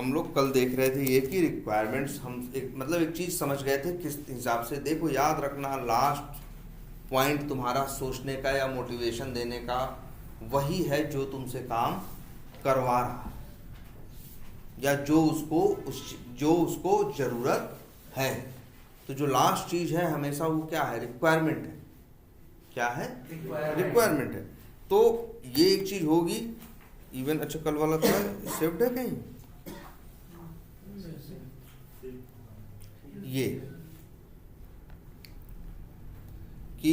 हम लोग कल देख रहे थे ये कि रिक्वायरमेंट्स हम एक चीज़ समझ गए थे किस हिसाब से। देखो याद रखना, लास्ट पॉइंट तुम्हारा सोचने का या मोटिवेशन देने का वही है जो तुमसे काम करवा रहा है या जो उसको ज़रूरत है। तो जो लास्ट चीज़ है हमेशा वो क्या है? रिक्वायरमेंट है। क्या है? रिक्वायरमेंट है। तो ये एक चीज़ होगी। इवन अच्छा कल वाला था सेव्ड है कहीं ये कि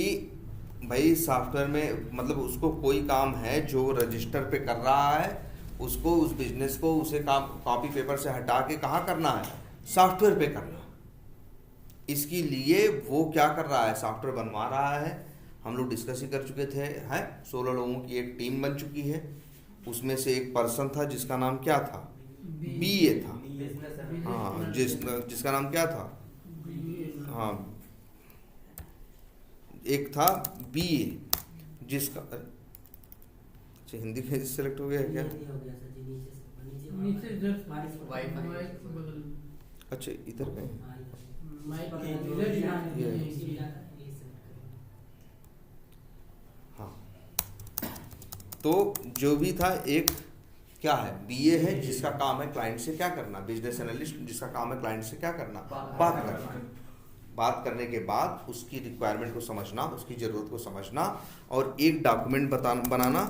भाई सॉफ्टवेयर में मतलब उसको कोई काम है जो रजिस्टर पे कर रहा है, उसको उस बिजनेस को उसे काम कॉपी पेपर से हटा के कहाँ करना है? सॉफ्टवेयर पे करना। इसके लिए वो क्या कर रहा है? सॉफ्टवेयर बनवा रहा है। हम लोग डिस्कस ही कर चुके थे, है 16 लोगों की एक टीम बन चुकी है। उसमें से एक पर्सन था जिसका नाम क्या था? बीए था। हाँ, जिसका नाम क्या था? हाँ, एक था बीए जिसका अच्छा हिंदी का सिलेक्ट हो गया है क्या? अच्छा इधर कहीं हाँ। तो जो भी था एक क्या है? बीए है जिसका काम है क्लाइंट से क्या करना, बिजनेस एनालिस्ट जिसका काम है क्लाइंट से क्या करना, बात करना। बात करने के बाद उसकी रिक्वायरमेंट को समझना, उसकी ज़रूरत को समझना और एक डॉक्यूमेंट बनाना,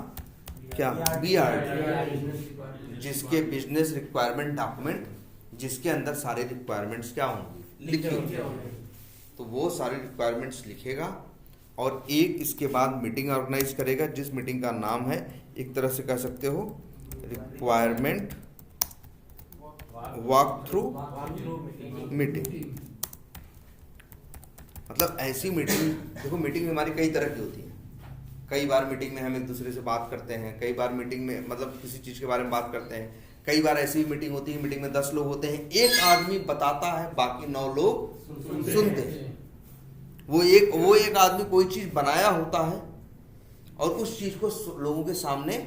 क्या? बीआरडी, जिसके बिजनेस रिक्वायरमेंट डॉक्यूमेंट, जिसके अंदर सारे रिक्वायरमेंट्स क्या होंगे? लिखे होंगे। तो वो सारे रिक्वायरमेंट्स लिखेगा और एक इसके बाद मीटिंग ऑर्गेनाइज करेगा, जिस मीटिंग का नाम है एक तरह से कह सकते हो रिक्वायरमेंट वॉक थ्रू मीटिंग। मतलब ऐसी मीटिंग, देखो मीटिंग हमारी कई तरह की होती है। कई बार मीटिंग में हम एक दूसरे से बात करते हैं, कई बार मीटिंग में मतलब किसी चीज़ के बारे में बात करते हैं, कई बार ऐसी मीटिंग होती है मीटिंग में 10 लोग होते हैं, एक आदमी बताता है बाकी 9 लोग सुनते हैं। वो एक आदमी कोई चीज़ बनाया होता है और उस चीज़ को लोगों के सामने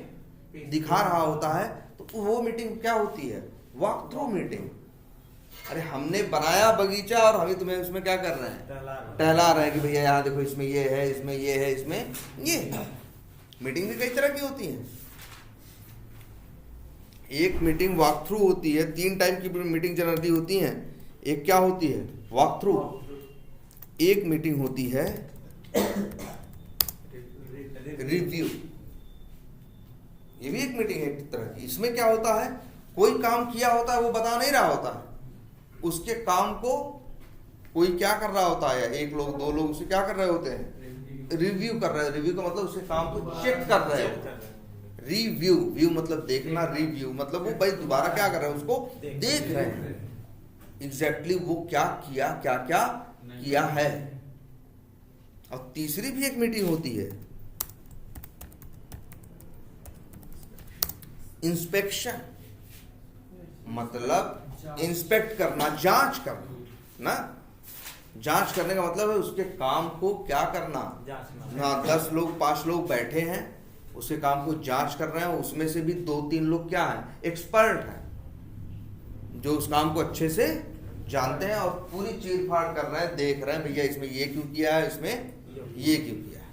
दिखा रहा होता है, तो वो मीटिंग क्या होती है? Walk through meeting. अरे हमने बनाया बगीचा और हमें तुम्हें उसमें क्या कर रहे हैं? टहला रहे हैं कि भैया यहाँ देखो, इसमें ये है, इसमें ये है, इसमें ये है। मीटिंग भी कई तरह की होती है। एक मीटिंग वॉक थ्रू होती है, 3 टाइप की मीटिंग जनरली होती हैं। एक क्या होती है? Walk through. एक मीटिंग होती है रिव्यू। ये भी एक मीटिंग है एक तरह की। इसमें क्या होता है? कोई काम किया होता है वो बता नहीं रहा होता है, उसके काम को कोई क्या कर रहा होता है, 1 लोग 2 लोग उसे क्या कर रहे होते हैं? रिव्यू कर रहे हैं। रिव्यू का मतलब उसके काम को चेक कर रहे हैं। रिव्यू, व्यू मतलब देखना, रिव्यू मतलब वो भाई दोबारा क्या कर रहे हैं, उसको देख रहे हैं एग्जैक्टली वो क्या किया, क्या क्या किया है। और तीसरी भी एक मीटिंग होती है इंस्पेक्शन, मतलब इंस्पेक्ट करना, जांच करना ना। जांच करने का मतलब है उसके काम को क्या करना। हाँ, 10 लोग 5 लोग बैठे हैं, उसके काम को जांच कर रहे हैं। उसमें से भी 2-3 लोग क्या हैं? एक्सपर्ट हैं, जो उस काम को अच्छे से जानते हैं और पूरी चीर फाड़ कर रहे हैं, देख रहे हैं भैया इसमें ये क्यों किया है, इसमें ये क्यों किया है।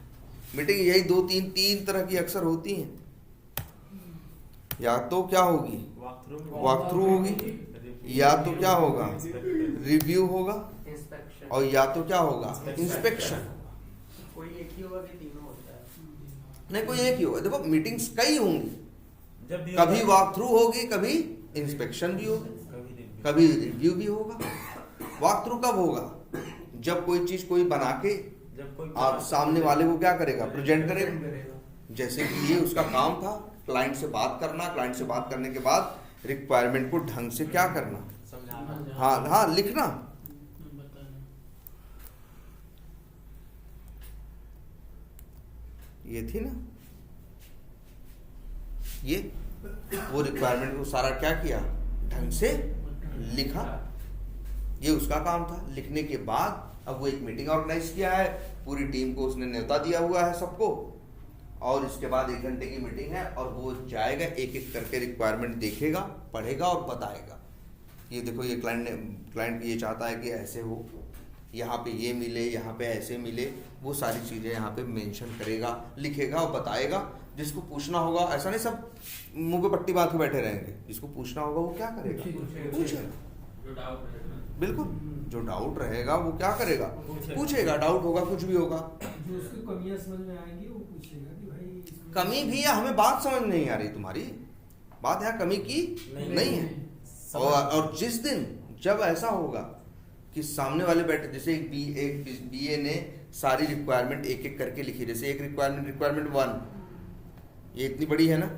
मीटिंग यही 2-3 तरह की अक्सर होती हैं। या तो क्या होगी? वॉक थ्रू होगी, या तो क्या होगा? रिव्यू होगा, और या तो क्या होगा? इंस्पेक्शन। कोई एक ही होगा कि तीनों होता है? नहीं, कोई एक ही होगा। देखो मीटिंग्स कई होंगी, कभी वॉक थ्रू होगी, कभी इंस्पेक्शन भी होगी, कभी रिव्यू भी होगा। वॉक थ्रू कब होगा? जब कोई चीज कोई बना के आप सामने वाले को क्या करेगा? प्रेजेंट करेगा। जैसे कि ये उसका काम था, क्लाइंट से बात करना, क्लाइंट से बात करने के बाद रिक्वायरमेंट को ढंग से क्या करना, हाँ लिखना। ये थी ना, ये वो रिक्वायरमेंट को सारा क्या किया? ढंग से लिखा। ये उसका काम था। लिखने के बाद अब वो एक मीटिंग ऑर्गेनाइज किया है, पूरी टीम को उसने न्योता दिया हुआ है सबको, और इसके बाद 1 घंटे की मीटिंग है और वो जाएगा, एक एक करके रिक्वायरमेंट देखेगा, पढ़ेगा और बताएगा। ये देखो ये क्लाइंट ये चाहता है कि ऐसे हो, यहाँ पे ये मिले, यहाँ पे ऐसे मिले, वो सारी चीज़ें यहाँ पे मेंशन करेगा, लिखेगा और बताएगा। जिसको पूछना होगा, ऐसा नहीं सब मुंह पे पट्टी बांध के बैठे रहेंगे, जिसको पूछना होगा वो क्या करेगा, पूछेगा। बिल्कुल, जो डाउट रहेगा वो क्या करेगा, पूछेगा। डाउट होगा, कुछ भी होगा, जो उसकी कमियां समझ में आएंगी वो पूछेगा कि भाई कमी भी है, हमें बात समझ में नहीं आ रही, तुम्हारी बात यहाँ कमी की नहीं है। और जिस दिन जब ऐसा होगा कि सामने वाले बैठे, जैसे एक बीए ने सारी रिक्वायरमेंट एक एक करके लिखी, जैसे एक रिक्वायरमेंट 1 ये इतनी बड़ी है ना,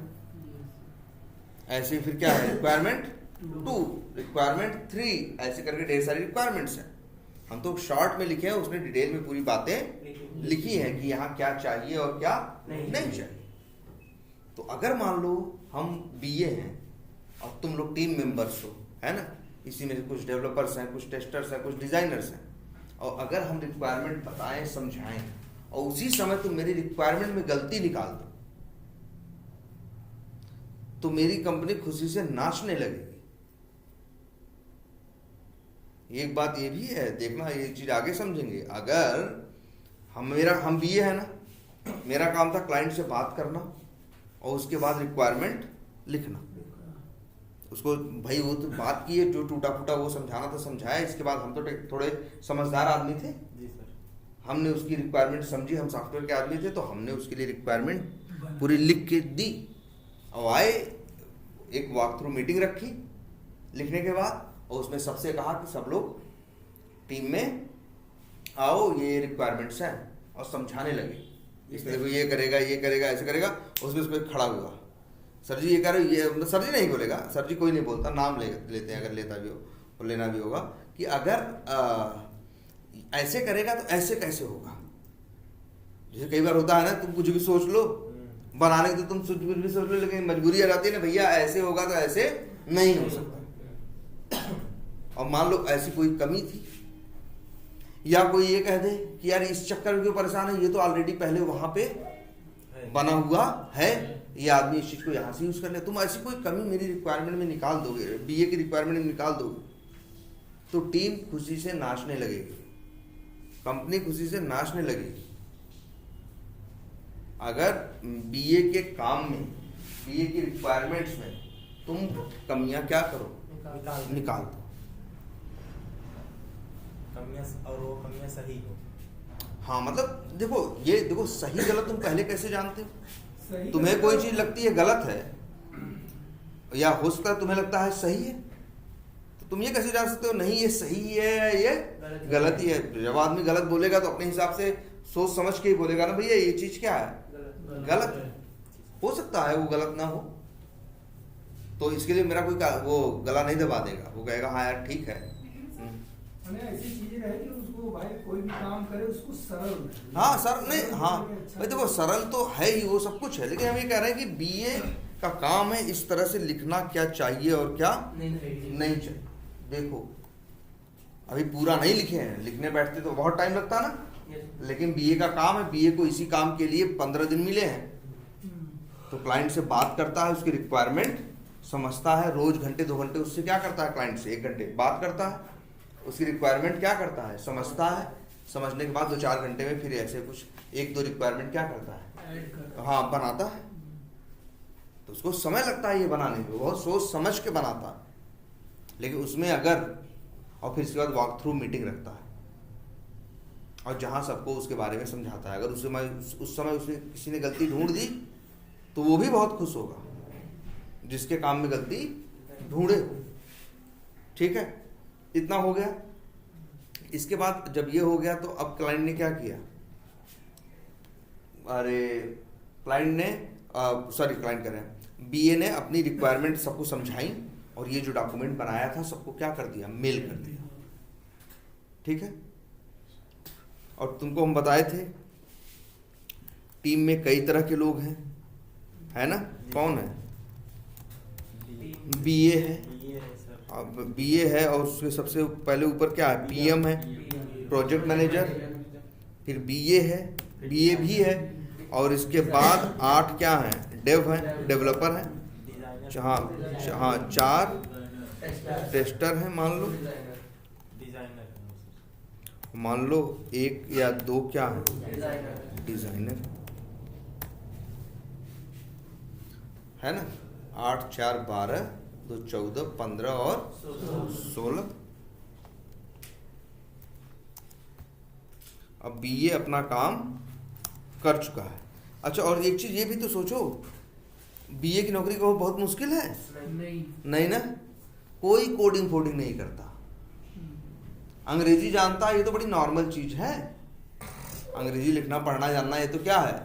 ऐसे फिर क्या है रिक्वायरमेंट 2, रिक्वायरमेंट 3, ऐसे करके ढेर सारी रिक्वायरमेंट्स हैं। हम तो शॉर्ट में लिखे हैं, उसने डिटेल में पूरी बातें लिखी हैं कि यहाँ क्या चाहिए और क्या नहीं चाहिए। तो अगर मान लो हम बीए हैं और तुम लोग टीम मेंबर्स हो, है ना, इसी में से कुछ डेवलपर्स हैं, कुछ टेस्टर्स हैं, कुछ डिजाइनर्स हैं, और अगर हम रिक्वायरमेंट बताएं, समझाएं और उसी समय तुम मेरी रिक्वायरमेंट में गलती निकाल दो, तो मेरी कंपनी खुशी से नाचने लगेगी। एक बात ये भी है, देखना ये चीज आगे समझेंगे। अगर हम बीए है ना, मेरा काम था क्लाइंट से बात करना और उसके बाद रिक्वायरमेंट लिखना। उसको भाई वो तो बात की है, जो टूटा फूटा वो समझाना था समझाया, इसके बाद हम तो थोड़े समझदार आदमी थे जी सर, हमने उसकी रिक्वायरमेंट समझी, हम सॉफ्टवेयर के आदमी थे, तो हमने उसके लिए रिक्वायरमेंट पूरी लिख के दी और आए, एक वॉक थ्रू मीटिंग रखी लिखने के बाद, और उसमें सबसे कहा कि सब लोग टीम में आओ, ये रिक्वायरमेंट्स हैं, और समझाने लगे इसमें देखो ये करेगा, ये करेगा, ऐसे करेगा। उसमें उसको खड़ा हुआ, सर जी ये कह रहे, ये सर जी नहीं बोलेगा, सर जी कोई नहीं बोलता, नाम लेते हैं अगर लेता भी हो और लेना भी होगा, कि अगर ऐसे करेगा तो ऐसे कैसे होगा। जैसे कई बार होता है ना, तुम कुछ भी सोच लो बनाने के, तो तुम कुछ भी सोच लो, लेकिन मजबूरी आ जाती है ना, भैया ऐसे होगा तो ऐसे नहीं हो सकता। और मान लो ऐसी कोई कमी थी, या कोई ये कह दे कि यार इस चक्कर में क्यों परेशान है, ये तो ऑलरेडी पहले वहां पे बना हुआ है, ये आदमी इस चीज को यहाँ से यूज कर ले। तुम ऐसी कोई कमी मेरी रिक्वायरमेंट में निकाल दोगे, बीए की रिक्वायरमेंट में निकाल दोगे, तो टीम खुशी से नाचने लगेगी, कंपनी खुशी से नाचने लगेगी। अगर बीए के काम में, बीए की रिक्वायरमेंट्स में तुम कमियां क्या करो, निकाल दो, और वो कमियां सही हो। हाँ मतलब देखो सही गलत तुम पहले कैसे जानते हो। तुम्हें कोई चीज लगती है गलत है, या हो सकता है तुम्हें लगता है सही है, तो तुम ये कैसे जान सकते हो नहीं ये सही है या ये गलत ही है। जब आदमी गलत बोलेगा तो अपने हिसाब से सोच समझ के ही बोलेगा ना, भैया ये चीज क्या है, गलत है। हो सकता है वो गलत ना हो, तो इसके लिए मेरा कोई वो गला नहीं दबा देगा, वो कहेगा हाँ यार ठीक है। ऐसी चीजें रहे कि उसको भाई कोई भी काम करे उसको सरल, हाँ सर नहीं, हाँ भाई देखो सरल तो है ही, वो सब कुछ है, लेकिन हम ये कह रहे हैं कि बीए का काम है इस तरह से लिखना क्या चाहिए और क्या नहीं चाहिए। देखो अभी पूरा नहीं लिखे हैं, लिखने बैठते तो बहुत टाइम लगता ना, लेकिन बीए का काम है, बीए को इसी काम के लिए 15 दिन मिले हैं। तो क्लाइंट से बात करता है, उसकी रिक्वायरमेंट समझता है, रोज घंटे 2 घंटे उससे क्या करता है, क्लाइंट से 1 घंटे बात करता है, उसकी रिक्वायरमेंट क्या करता है, समझता है, समझने के बाद 2-4 घंटे में फिर ऐसे कुछ 1-2 रिक्वायरमेंट क्या करता है, हाँ बनाता है। तो उसको समय लगता है ये बनाने में, बहुत सोच समझ के बनाता है, लेकिन उसमें अगर, और फिर इसके बाद वॉक थ्रू मीटिंग रखता है और जहाँ सबको उसके बारे में समझाता है। अगर उस समय उसने किसी ने गलती ढूंढ दी तो वो भी बहुत खुश होगा, जिसके काम में गलती ढूंढे हो। ठीक है, इतना हो गया। इसके बाद जब ये हो गया तो अब क्लाइंट ने क्या किया, क्लाइंट कह रहे हैं, बीए ने अपनी रिक्वायरमेंट सबको समझाई और ये जो डॉक्यूमेंट बनाया था सबको क्या कर दिया, मेल कर दिया। ठीक है, और तुमको हम बताए थे टीम में कई तरह के लोग हैं, है ना, कौन है, बीए है, अब बीए है और उसके सबसे पहले ऊपर क्या है, पीएम है, प्रोजेक्ट मैनेजर, फिर बीए है, बीए भी है, और इसके बाद 8 क्या है, डेव है, डेवलपर है, हाँ 4 टेस्टर है मान लो, डिजाइनर है वो सर। मान लो 1 या 2 क्या है, डिजाइनर है ना। 8 4 12 2 14 15 और 16। अब बीए अपना काम कर चुका है। अच्छा, और एक चीज ये भी तो सोचो, बीए की नौकरी को बहुत मुश्किल है नहीं ना। कोई कोडिंग फोडिंग नहीं करता, अंग्रेजी जानता है, ये तो बड़ी नॉर्मल चीज है। अंग्रेजी लिखना पढ़ना जानना ये तो क्या है,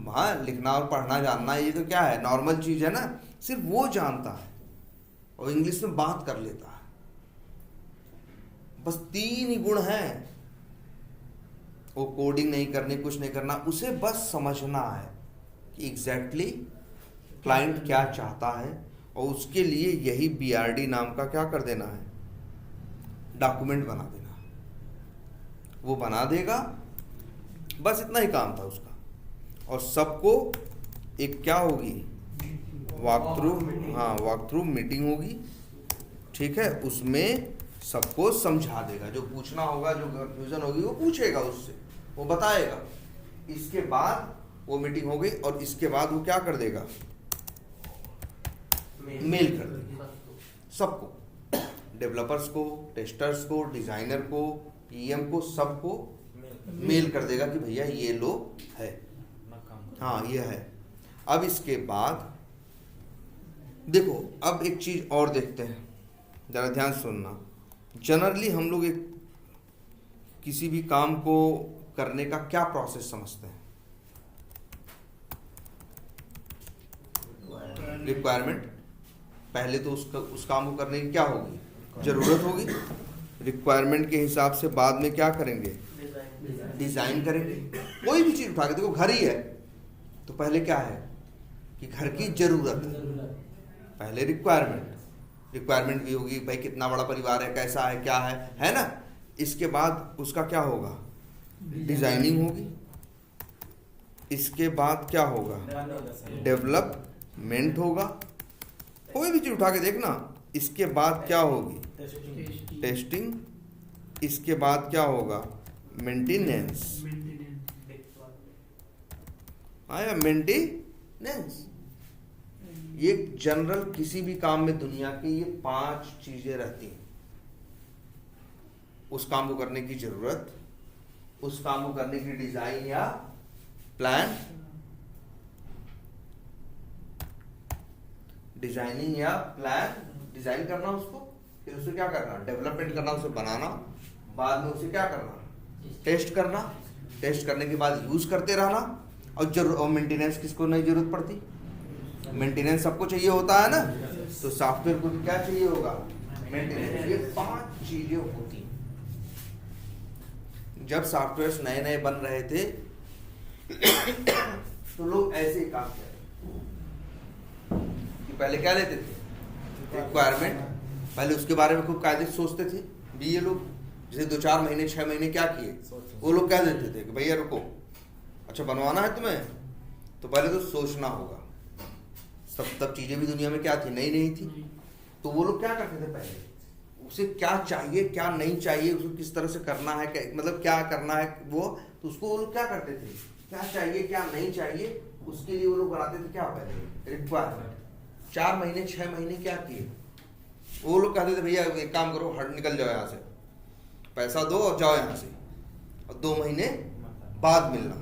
हाँ, लिखना और पढ़ना जानना ये तो क्या है, नॉर्मल चीज है ना। सिर्फ वो जानता है और इंग्लिश में बात कर लेता है, बस 3 ही गुण हैं। वो कोडिंग नहीं करनी, कुछ नहीं करना, उसे बस समझना है कि एग्जैक्टली क्लाइंट क्या चाहता है, और उसके लिए यही BRD नाम का क्या कर देना है, डॉक्यूमेंट बना देना। वो बना देगा, बस इतना ही काम था उसका। और सबको एक क्या होगी, वॉक थ्रू, हाँ, वॉक थ्रू मीटिंग होगी, ठीक है। उसमें सबको समझा देगा, जो पूछना होगा, जो कंफ्यूजन होगी वो पूछेगा, उससे वो बताएगा। इसके बाद वो मीटिंग हो गई, और इसके बाद वो क्या कर देगा, मेल कर देगा सबको, डेवलपर्स को, टेस्टर्स को, डिजाइनर को, PM को, सबको मेल कर देगा कि भैया ये लो है, हाँ ये है। अब इसके बाद देखो, अब एक चीज और देखते हैं, जरा ध्यान सुनना। जनरली हम लोग एक किसी भी काम को करने का क्या प्रोसेस समझते हैं, रिक्वायरमेंट। पहले तो उस काम को करने की क्या होगी, जरूरत होगी। रिक्वायरमेंट के हिसाब से बाद में क्या करेंगे, डिजाइन करेंगे। कोई भी चीज उठा के देखो, घर ही है तो पहले क्या है कि घर की जरूरत, पहले रिक्वायरमेंट भी होगी, भाई कितना बड़ा परिवार है, कैसा है, क्या है ना। इसके बाद उसका क्या होगा, डिजाइनिंग होगी। इसके बाद क्या होगा, डेवलपमेंट होगा। कोई भी चीज उठा के देखना। इसके बाद क्या होगी, टेस्टिंग। इसके बाद क्या होगा, मेंटेनेंस, आया मेंटेनेंस। ये जनरल किसी भी काम में दुनिया की ये 5 चीजें रहती हैं। उस काम को करने की जरूरत, उस काम को करने की डिजाइन या प्लान, डिजाइनिंग या प्लान, डिजाइन करना उसको, फिर उसे क्या करना, डेवलपमेंट करना, उसे बनाना, बाद में उसे क्या करना, टेस्ट करना, टेस्ट करने के बाद यूज करते रहना। और मेंटेनेंस किसको नहीं जरूरत पड़ती, मेंटेनेंस सबको चाहिए होता है ना। तो सॉफ्टवेयर को क्या चाहिए होगा, मेंटेनेंस। ये 5 चीजें होती हैं। जब सॉफ्टवेयर नए नए बन रहे थे तो लोग ऐसे ही काम करते कि पहले क्या लेते थे, रिक्वायरमेंट, पहले उसके बारे में खूब कायदे से सोचते थे। बीए लोग जैसे 2-4 महीने 6 महीने क्या किए, वो लोग कह देते थे कि भैया रुको, अच्छा बनवाना है तुम्हें, तो पहले तो सोचना होगा। तब चीजें भी दुनिया में क्या थी, नई नहीं थी। तो वो लोग क्या करते थे, पहले उसे क्या चाहिए, क्या नहीं चाहिए, उसको किस तरह से करना है, मतलब क्या करना है वो, तो उसको वो लोग क्या करते थे, क्या चाहिए क्या नहीं चाहिए, उसके लिए वो लोग बनाते थे क्या, पहले रिक्वायरमेंट। 4 महीने 6 महीने क्या किए, वो लोग कहते थे भैया एक काम करो, हट निकल जाओ यहाँ से, पैसा दो और जाओ यहाँ से, और 2 महीने बाद मिलना।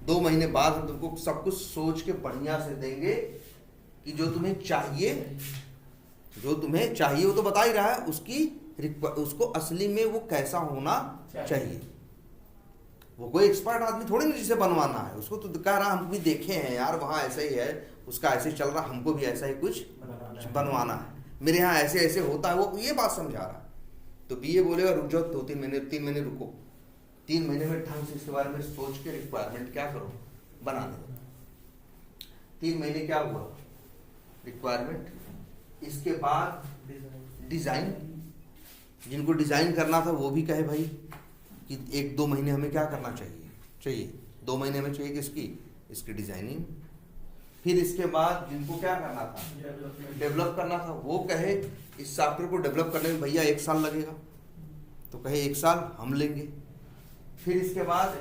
2 महीने बाद हम तुमको सब कुछ सोच के बढ़िया से देंगे कि जो तुम्हें चाहिए वो तो बता ही रहा है, उसको असली में वो कैसा होना चाहिए। वो कोई एक्सपर्ट आदमी थोड़ी ना जिसे बनवाना है, उसको तो कह रहा हम भी देखे हैं यार, वहाँ ऐसा ही है, उसका ऐसे चल रहा, हमको भी ऐसा ही कुछ बनवाना है, मेरे यहाँ ऐसे ऐसे होता है, वो ये बात समझा रहा है। तो बीए बोलेगा रुक जाओ 3 महीने रुको, 3 महीने में ढंग से इसके बारे में सोच के रिक्वायरमेंट क्या करो, बना दो। 3 महीने क्या हुआ, रिक्वायरमेंट। इसके बाद डिजाइन, जिनको डिजाइन करना था वो भी कहे भाई कि 1-2 महीने हमें क्या करना चाहिए 2 महीने में चाहिए किसकी, इसकी डिजाइनिंग। फिर इसके बाद जिनको क्या करना था, डेवलप करना था, वो कहे इस सॉफ्टवेयर को डेवलप करने में भैया 1 साल लगेगा, तो कहे 1 साल हम लेंगे। फिर इसके बाद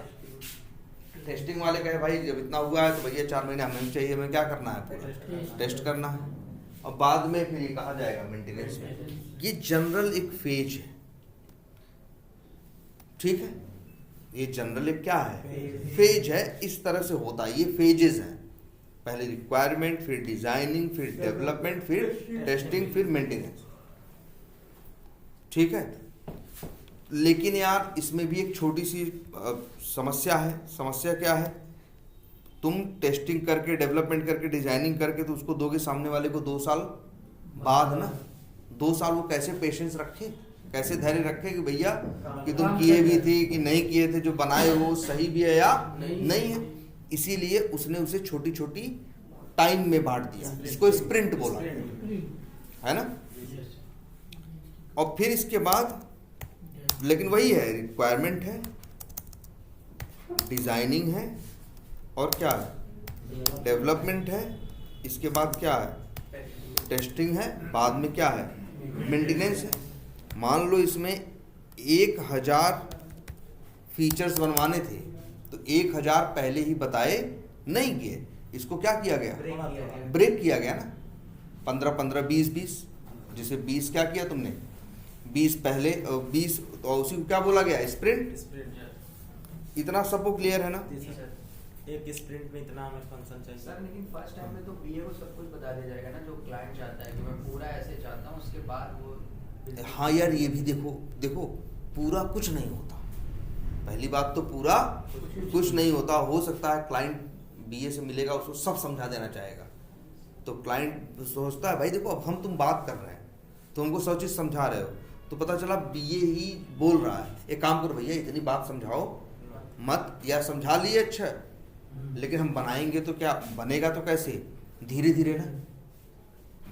टेस्टिंग वाले कहे भाई जब इतना हुआ है तो भैया 4 महीने हमें चाहिए, हमें क्या करना है, पूरा टेस्ट करना है। और बाद में फिर ये कहा जाएगा मेंटेनेंस में। ये जनरल एक फेज है, ठीक है, ये जनरल एक क्या है, फेज है। इस तरह से होता है, ये फेजेस हैं, पहले रिक्वायरमेंट, फिर डिजाइनिंग, फिर डेवलपमेंट, फिर टेस्टिंग, फिर मेंटेनेंस, ठीक है। लेकिन यार इसमें भी एक छोटी सी समस्या है। समस्या क्या है, तुम टेस्टिंग करके, डेवलपमेंट करके, डिजाइनिंग करके तो उसको दोगे सामने वाले को 2 साल बाद ना। 2 साल वो कैसे पेशेंस रखे, कैसे धैर्य रखे कि भैया कि तुम किए भी थे कि नहीं किए थे, जो बनाए हो सही भी है या नहीं है। इसीलिए उसने उसे छोटी छोटी टाइम में बांट दिया, इसको स्प्रिंट बोला, है ना। और फिर इसके बाद लेकिन वही है, रिक्वायरमेंट है, डिजाइनिंग है, और क्या है, डेवलपमेंट है, इसके बाद क्या है, टेस्टिंग है, बाद में क्या है, मेंटेनेंस है। मान लो इसमें 1000 फीचर्स बनवाने थे तो 1000 पहले ही बताए नहीं गए, इसको क्या किया गया, ब्रेक किया गया ना। 15-15, 20-20, जिसे 20 क्या किया तुमने, 20 पहले, 20 और उसी को क्या बोला गया, स्प्रिंट। इतना सबको क्लियर है ना। एक स्प्रिंट में इतना हमें फंक्शन चाहिए सर। लेकिन फर्स्ट टाइम में तो बीए को सब कुछ बता दिया जाएगा ना, जो क्लाइंट चाहता है कि मैं पूरा ऐसे चाहता हूँ, उसके बाद वो। हाँ यार, ये भी देखो पूरा कुछ नहीं होता। पहली बात तो पूरा कुछ नहीं होता। हो सकता है क्लाइंट बीए से मिलेगा, उसको सब समझा देना चाहेगा, तो क्लाइंट सोचता है भाई देखो अब तुम बात कर रहे हैं, तुम हमको 100 चीज़ समझा रहे हो, तो पता चला बीए ही बोल रहा है, एक काम करो भैया इतनी बात समझाओ मत, या समझा लिए अच्छा, लेकिन हम बनाएंगे तो क्या बनेगा, तो कैसे, धीरे धीरे ना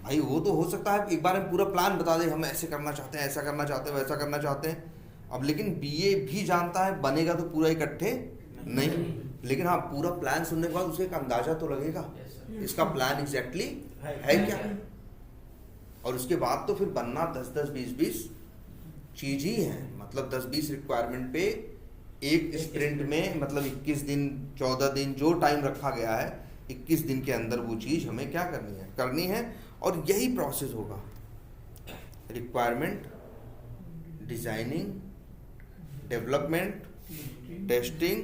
भाई। वो तो हो सकता है एक बार में पूरा प्लान बता दे, हम ऐसे करना चाहते हैं, ऐसा करना चाहते हैं, वैसा करना चाहते हैं। अब लेकिन बीए भी जानता है बनेगा तो पूरा इकट्ठे नहीं, लेकिन हाँ पूरा प्लान सुनने के बाद उसे एक अंदाजा तो लगेगा इसका प्लान एग्जैक्टली है क्या। और उसके बाद तो फिर बनना 10-10, 20-20 चीज ही है। मतलब 10-20 रिक्वायरमेंट पे एक स्प्रिंट में, मतलब 21 दिन, 14 दिन, जो टाइम रखा गया है, 21 दिन के अंदर वो चीज हमें क्या करनी है। और यही प्रोसेस होगा, requirement, designing, development, testing,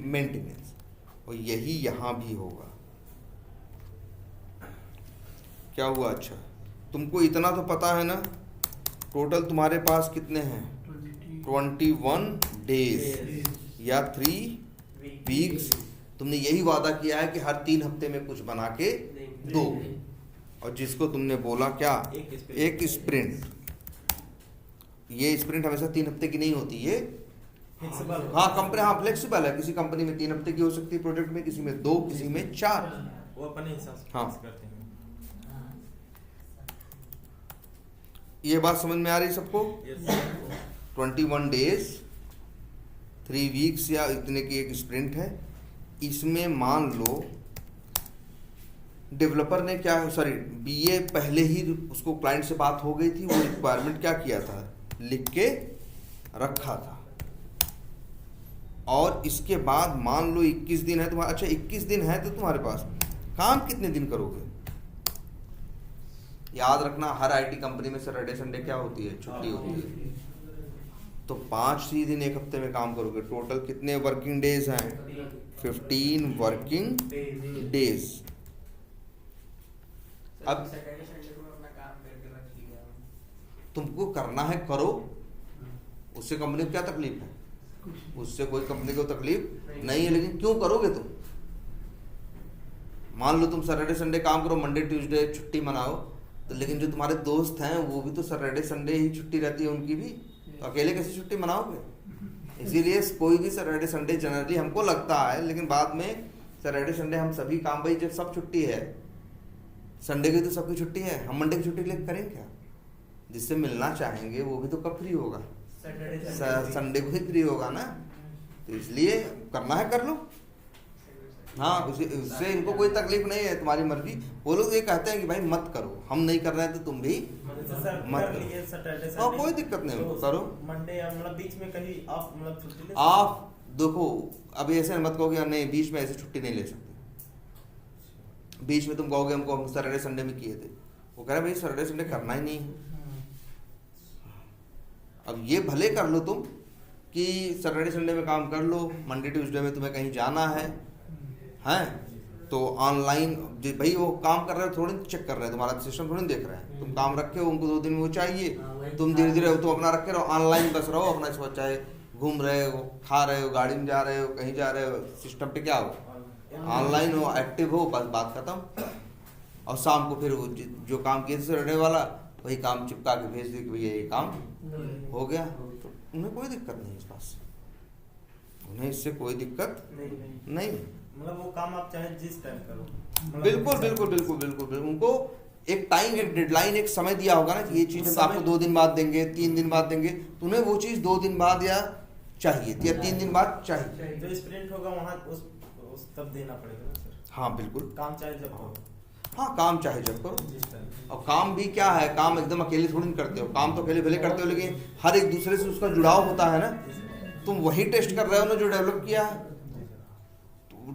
maintenance, और यही यहाँ भी होगा। क्या हुआ, अच्छा तुमको इतना तो पता है ना, टोटल तुम्हारे पास कितने हैं, 21 डेज या 3 वीक्स। तुमने यही वादा किया है कि हर 3 हफ्ते में कुछ बना के दो, और जिसको तुमने बोला क्या, एक स्प्रिंट। ये स्प्रिंट हमेशा 3 हफ्ते की नहीं होती, ये हाँ कंपनी, हाँ फ्लेक्सिबल है। किसी कंपनी में 3 हफ्ते की हो सकती है प्रोजेक्ट में, किसी में 2, किसी में 4, वो अपने हिसाब से हाँ करते हैं। ये बात समझ में आ रही सबको। Yes. 21 डेज, 3 वीक्स या इतने की एक स्प्रिंट है। इसमें मान लो डेवलपर ने क्या, सॉरी बीए पहले ही उसको क्लाइंट से बात हो गई थी, वो रिक्वायरमेंट क्या किया था, लिख के रखा था। और इसके बाद मान लो 21 दिन है तुम्हारा, अच्छा 21 दिन है तो तुम्हारे पास काम कितने दिन करोगे। याद रखना हर आईटी कंपनी में सैटरडे संडे क्या होती है, छुट्टी होती है। तो 5 ही दिन एक हफ्ते में काम करोगे। टोटल कितने वर्किंग डेज हैं, 15 वर्किंग डेज। अब सैटरडे संडे को अपना काम करके रख लिया, तुमको करना है करो, उससे कंपनी को क्या तकलीफ है, उससे कोई कंपनी को तकलीफ नहीं है, लेकिन क्यों करोगे तुम। मान लो तुम सैटरडे संडे काम करो, मंडे ट्यूसडे छुट्टी मनाओ, तो लेकिन जो तुम्हारे दोस्त हैं वो भी तो सैटरडे संडे ही छुट्टी रहती है उनकी भी, तो अकेले कैसे छुट्टी मनाओगे। इसीलिए कोई भी सैटरडे संडे जनरली हमको लगता है, लेकिन बाद में सैटरडे संडे हम सभी काम, भाई जब सब छुट्टी है, संडे की तो सबकी छुट्टी है, हम मंडे की छुट्टी लेकर करेंगे क्या। जिससे मिलना चाहेंगे वो भी तो कब फ्री होगा, संडे को ही फ्री होगा ना। तो इसलिए करना है कर लो, हाँ, उससे इनको कोई तकलीफ नहीं है, तुम्हारी मर्जी। वो लोग ये कहते हैं कि भाई मत करो, हम नहीं कर रहे हैं तो तुम भी सर मत कर करो। लिए सैटरडे हाँ, संडे, कोई दिक्कत नहीं, तो करो। मंडे या मतलब बीच में कहीं आप मतलब छुट्टी ले आप देखो, अब ऐसे मत कहो कि यार नहीं बीच में ऐसे छुट्टी नहीं ले सकते। बीच में तुम कहोगे हमको हम सैटरडे संडे में किए थे, वो कह रहे भाई सैटरडे संडे करना ही नहीं है। अब ये भले कर लो तुम कि सैटरडे संडे में काम कर लो, मंडे ट्यूसडे में तुम्हें कहीं जाना है तो ऑनलाइन भाई वो काम कर रहे हो थोड़ी चेक कर रहे हैं, तुम्हारा सिस्टम थोड़ी देख रहे हैं। तुम काम रखे हो, उनको 2 दिन में वो चाहिए, तुम धीरे धीरे तुम अपना रखे रहो, ऑनलाइन बस रहो अपना, चाहे घूम रहे हो, खा रहे हो, गाड़ी में जा रहे हो, कहीं जा रहे हो, सिस्टम पे क्या हो, ऑनलाइन हो, एक्टिव हो, बस बात खत्म। और शाम को फिर वो जो काम किए थे सैटरडे वाला वही काम चिपका के भेज दे कि भैया ये काम हो गया। तो उन्हें कोई दिक्कत नहीं इस बात से, उन्हें इससे कोई दिक्कत नहीं। मतलब वो काम आप चाहे जिस टाइम करो, मतलब बिल्कुल बिल्कुल बिल्कुल बिल्कुल बिल्कुल। उनको एक टाइम, एक डेडलाइन, एक समय दिया होगा ना कि ये चीज़ हम आपको 2 दिन बाद देंगे, 3 दिन बाद देंगे, तो उन्हें वो चीज़ 2 दिन बाद या चाहिए या 3 दिन बाद चाहिए। जो स्प्रिंट होगा वहाँ उस तब देना पड़ेगा ना सर। हाँ बिल्कुल, काम चाहे जब करो, हाँ काम चाहे जब करो। जिस टाइम। और काम भी क्या है, काम एकदम अकेले थोड़ी नहीं करते हो, काम तो अकेले भले करते हो लेकिन हर एक दूसरे से उसका जुड़ाव होता है ना। तुम वही टेस्ट कर रहे हो ना जो डेवलप किया है,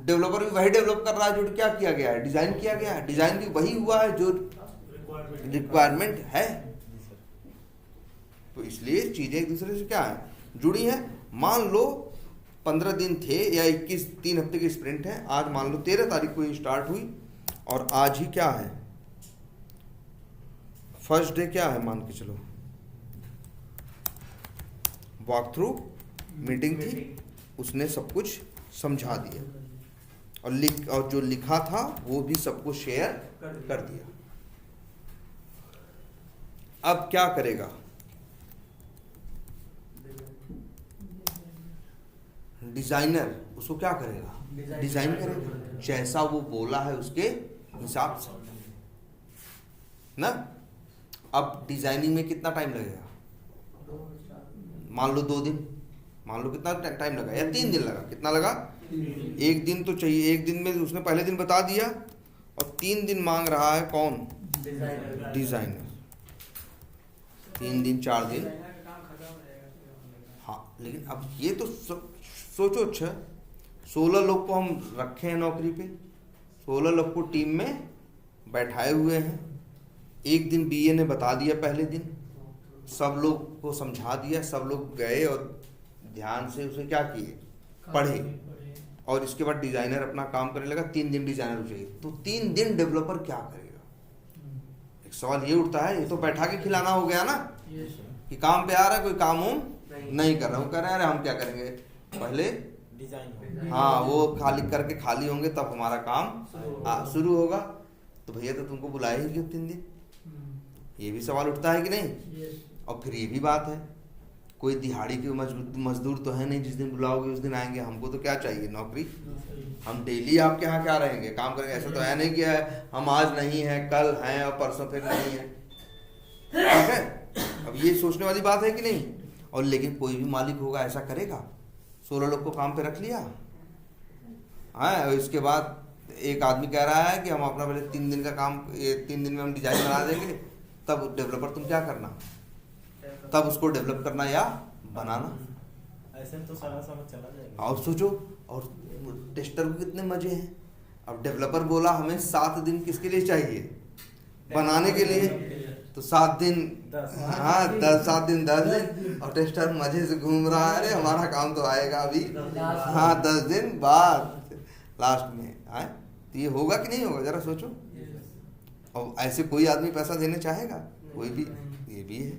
डेवलपर भी वही डेवलप कर रहा है जो क्या किया गया है, डिजाइन किया गया है, डिजाइन भी वही हुआ है जो रिक्वायरमेंट है। तो इसलिए चीजें एक दूसरे से क्या है, जुड़ी है। मान लो 15 दिन थे या 21, 3 हफ्ते की स्प्रिंट है, आज मान लो 13 तारीख को ये स्टार्ट हुई और आज ही क्या है, फर्स्ट डे क्या है मान के चलो, वॉक थ्रू मीटिंग थी, उसने सब कुछ समझा दिया और जो लिखा था वो भी सबको शेयर कर दिया। अब क्या करेगा, डिजाइनर उसको क्या करेगा, डिजाइन करेगा जैसा वो बोला है उसके हिसाब से ना। अब डिजाइनिंग में कितना टाइम लगेगा, मान लो 2 दिन, मान लो कितना टाइम लगा या 3 दिन लगा, कितना लगा, 1 दिन तो चाहिए। 1 दिन में उसने पहले दिन बता दिया और 3 दिन मांग रहा है कौन, डिजाइनर। 3 दिन 4 दिन, हाँ। लेकिन अब ये तो सोचो, अच्छा 16 लोग को हम रखे हैं नौकरी पे, 16 लोग को टीम में बैठाए हुए हैं। 1 दिन बीए ने बता दिया, पहले दिन सब लोग को समझा दिया, सब लोग गए और ध्यान से उसे क्या किए, पढ़े, और इसके बाद डिजाइनर अपना काम करने लगा। 3 दिन डिजाइनर चाहिए, तो 3 दिन डेवलपर क्या करेगा। एक सवाल ये उठता है, ये तो बैठा के खिलाना हो गया ना कि काम पे आ रहा है, कोई काम हो नहीं कर रहा हूँ, कह रहे हैं अरे हम क्या करेंगे, पहले डिजाइन, हाँ वो खाली करके खाली होंगे तब हमारा काम शुरू होगा। तो भैया तो तुमको बुलाए ही क्यों 3 दिन, ये भी सवाल उठता है कि नहीं। और फिर ये भी बात है, कोई दिहाड़ी के मजदूर तो है नहीं, जिस दिन बुलाओगे उस दिन आएंगे। हमको तो क्या चाहिए, नौकरी। हम डेली आपके यहाँ क्या रहेंगे, काम करेंगे। ऐसा तो है नहीं कि हम आज नहीं है, कल हैं और परसों फिर नहीं है, ठीक है। अब ये सोचने वाली बात है कि नहीं। और लेकिन कोई भी मालिक होगा ऐसा करेगा, 16 लोग को काम पे रख लिया, हाँ, और इसके बाद एक आदमी कह रहा है कि हम अपना पहले 3 दिन का काम, 3 दिन में हम डिजाइन बना देंगे, तब डेवलपर तुम क्या करना, तब उसको डेवलप करना या बनाना। ऐसे तो सारा समझ चला जाएगा। और सोचो, और टेस्टर को कितने मजे हैं। अब डेवलपर बोला हमें 7 दिन किसके लिए चाहिए, बनाने के लिए, तो 7 दिन, हाँ 7 दिन 10 दिन, और टेस्टर मजे से घूम रहा है, अरे हमारा काम तो आएगा अभी, हाँ 10 दिन बाद लास्ट में आए। तो ये होगा कि नहीं होगा, जरा सोचो। और ऐसे कोई आदमी पैसा देने चाहेगा, कोई भी, ये भी है,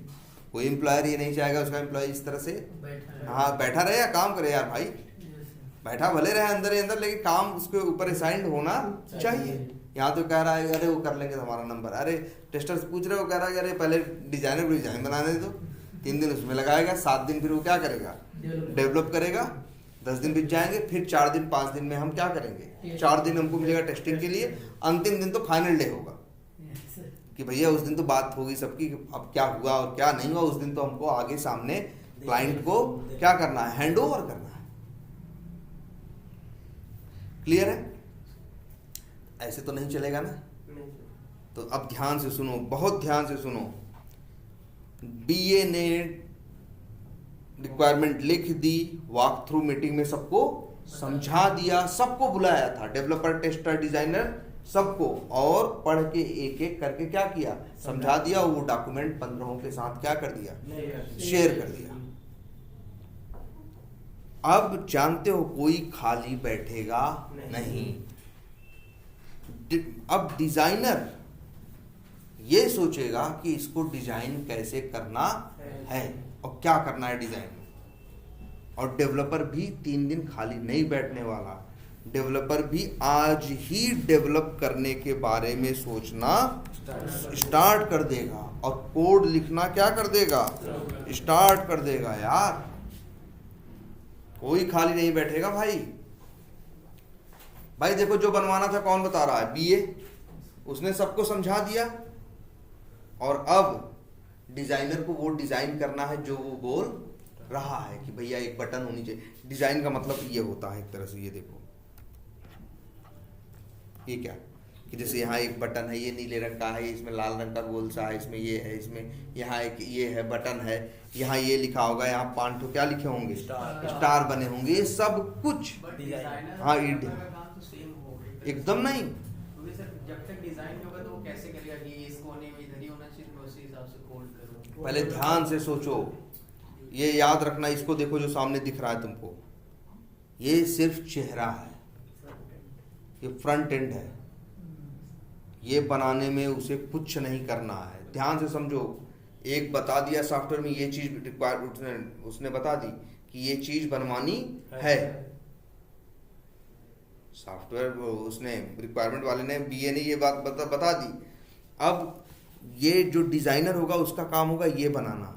कोई एम्प्लॉयर ये नहीं चाहेगा उसका एम्प्लॉय इस तरह से हाँ बैठा रहे या काम करे। यार भाई बैठा भले रहे अंदर ही अंदर, लेकिन काम उसके ऊपर असाइंड होना चाहिए। यहाँ तो कह रहा है अरे वो कर लेंगे हमारा नंबर, अरे टेस्टर से पूछ रहे हो, कह रहा है अरे पहले डिजाइनर को डिजाइन बनाने दो, 3 दिन उसमें लगाएगा, 7 दिन फिर वो क्या करेगा, डेवलप करेगा, 10 दिन बीत जाएंगे, फिर 4 दिन 5 दिन में हम क्या करेंगे, 4 दिन हमको मिलेगा टेस्टिंग के लिए, अंतिम दिन तो फाइनल डे होगा कि भैया उस दिन तो बात होगी सबकी अब क्या हुआ और क्या नहीं हुआ। उस दिन तो हमको आगे सामने क्लाइंट को क्या करना है, हैंड ओवर करना है। क्लियर है। ऐसे तो नहीं चलेगा ना। तो अब ध्यान से सुनो, बहुत ध्यान से सुनो। बीए ने रिक्वायरमेंट लिख दी, वॉक थ्रू मीटिंग में सबको समझा दिया, सबको बुलाया था, डेवलपर, टेस्टर, डिजाइनर, सबको, और पढ़ के एक एक करके क्या किया, समझा दिया। वो डॉक्यूमेंट 15 के साथ क्या कर दिया, शेयर कर दिया। अब जानते हो कोई खाली बैठेगा नहीं। अब डिजाइनर ये सोचेगा कि इसको डिजाइन कैसे करना है और क्या करना है डिजाइन में। और डेवलपर भी 3 दिन खाली नहीं बैठने वाला। डेवलपर भी आज ही डेवलप करने के बारे में सोचना स्टार्ट कर देगा और कोड लिखना क्या कर देगा, स्टार्ट कर देगा। यार कोई खाली नहीं बैठेगा भाई। भाई देखो, जो बनवाना था कौन बता रहा है, बीए, उसने सबको समझा दिया। और अब डिजाइनर को वो डिजाइन करना है जो वो बोल रहा है कि भैया एक बटन होनी चाहिए। डिजाइन का मतलब ये होता है एक तरह से, ये देखो, ये क्या कि जैसे यहाँ एक बटन है, ये नीले रंग का है, इसमें लाल रंग का गोल सा है, इसमें ये है, इसमें यहाँ एक ये है बटन है, यहाँ ये लिखा होगा, यहाँ 5 ठो क्या लिखे होंगे, स्टार बने होंगे, ये सब कुछ। हाँ, एकदम नहीं। जब तक डिजाइन होगा तो वो कैसे करेगा कि इस कोने में इधर ही होना चाहिए, तो उसी हिसाब से कोड करो। पहले ध्यान से सोचो, ये याद रखना। इसको देखो जो सामने दिख रहा है तुमको, ये सिर्फ चेहरा है, ये फ्रंट एंड है। ये बनाने में उसे कुछ नहीं करना है। ध्यान से समझो। एक बता दिया सॉफ्टवेयर में ये चीज रिक्वायर, उसने बता दी कि ये चीज बनवानी है। सॉफ्टवेयर उसने, रिक्वायरमेंट वाले ने, बीए ने ये बात बता दी। अब ये जो डिजाइनर होगा उसका काम होगा ये बनाना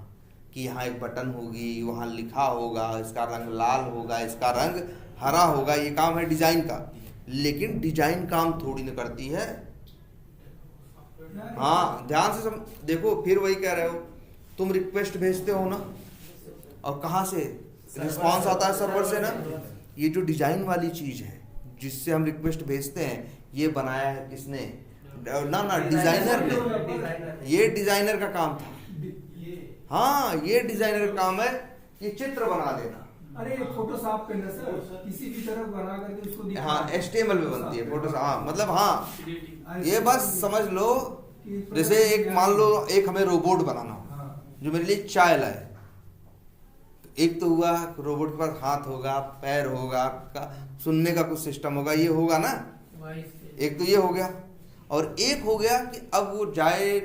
कि यहाँ एक बटन होगी, वहाँ लिखा होगा, इसका रंग लाल होगा, इसका रंग हरा होगा। ये काम है डिजाइन का। लेकिन डिजाइन काम थोड़ी न करती है। हाँ, ध्यान से देखो, फिर वही कह रहे हो, तुम रिक्वेस्ट भेजते हो ना, और कहाँ से रिस्पांस आता है, सर्वर से ना। ये जो डिजाइन वाली चीज है जिससे हम रिक्वेस्ट भेजते हैं, ये बनाया है किसने, ना डिजाइनर ने। ये डिजाइनर का काम था। हाँ, ये डिजाइनर का काम है ये चित्र बना देना। अरे फोटोशॉप करना सर, किसी भी तरह बना करके उसको दिखा। हाँ, HTML में बनती है फोटो। हाँ, मतलब हाँ, ये बस समझ लो, जैसे एक मान लो एक हमें रोबोट बनाना हो जो मेरे लिए चाय लाए। एक तो हुआ रोबोट के पास हाथ होगा, पैर होगा, सुनने का कुछ सिस्टम होगा, ये होगा ना। एक तो ये हो गया, और एक हो गया कि अब वो जाए,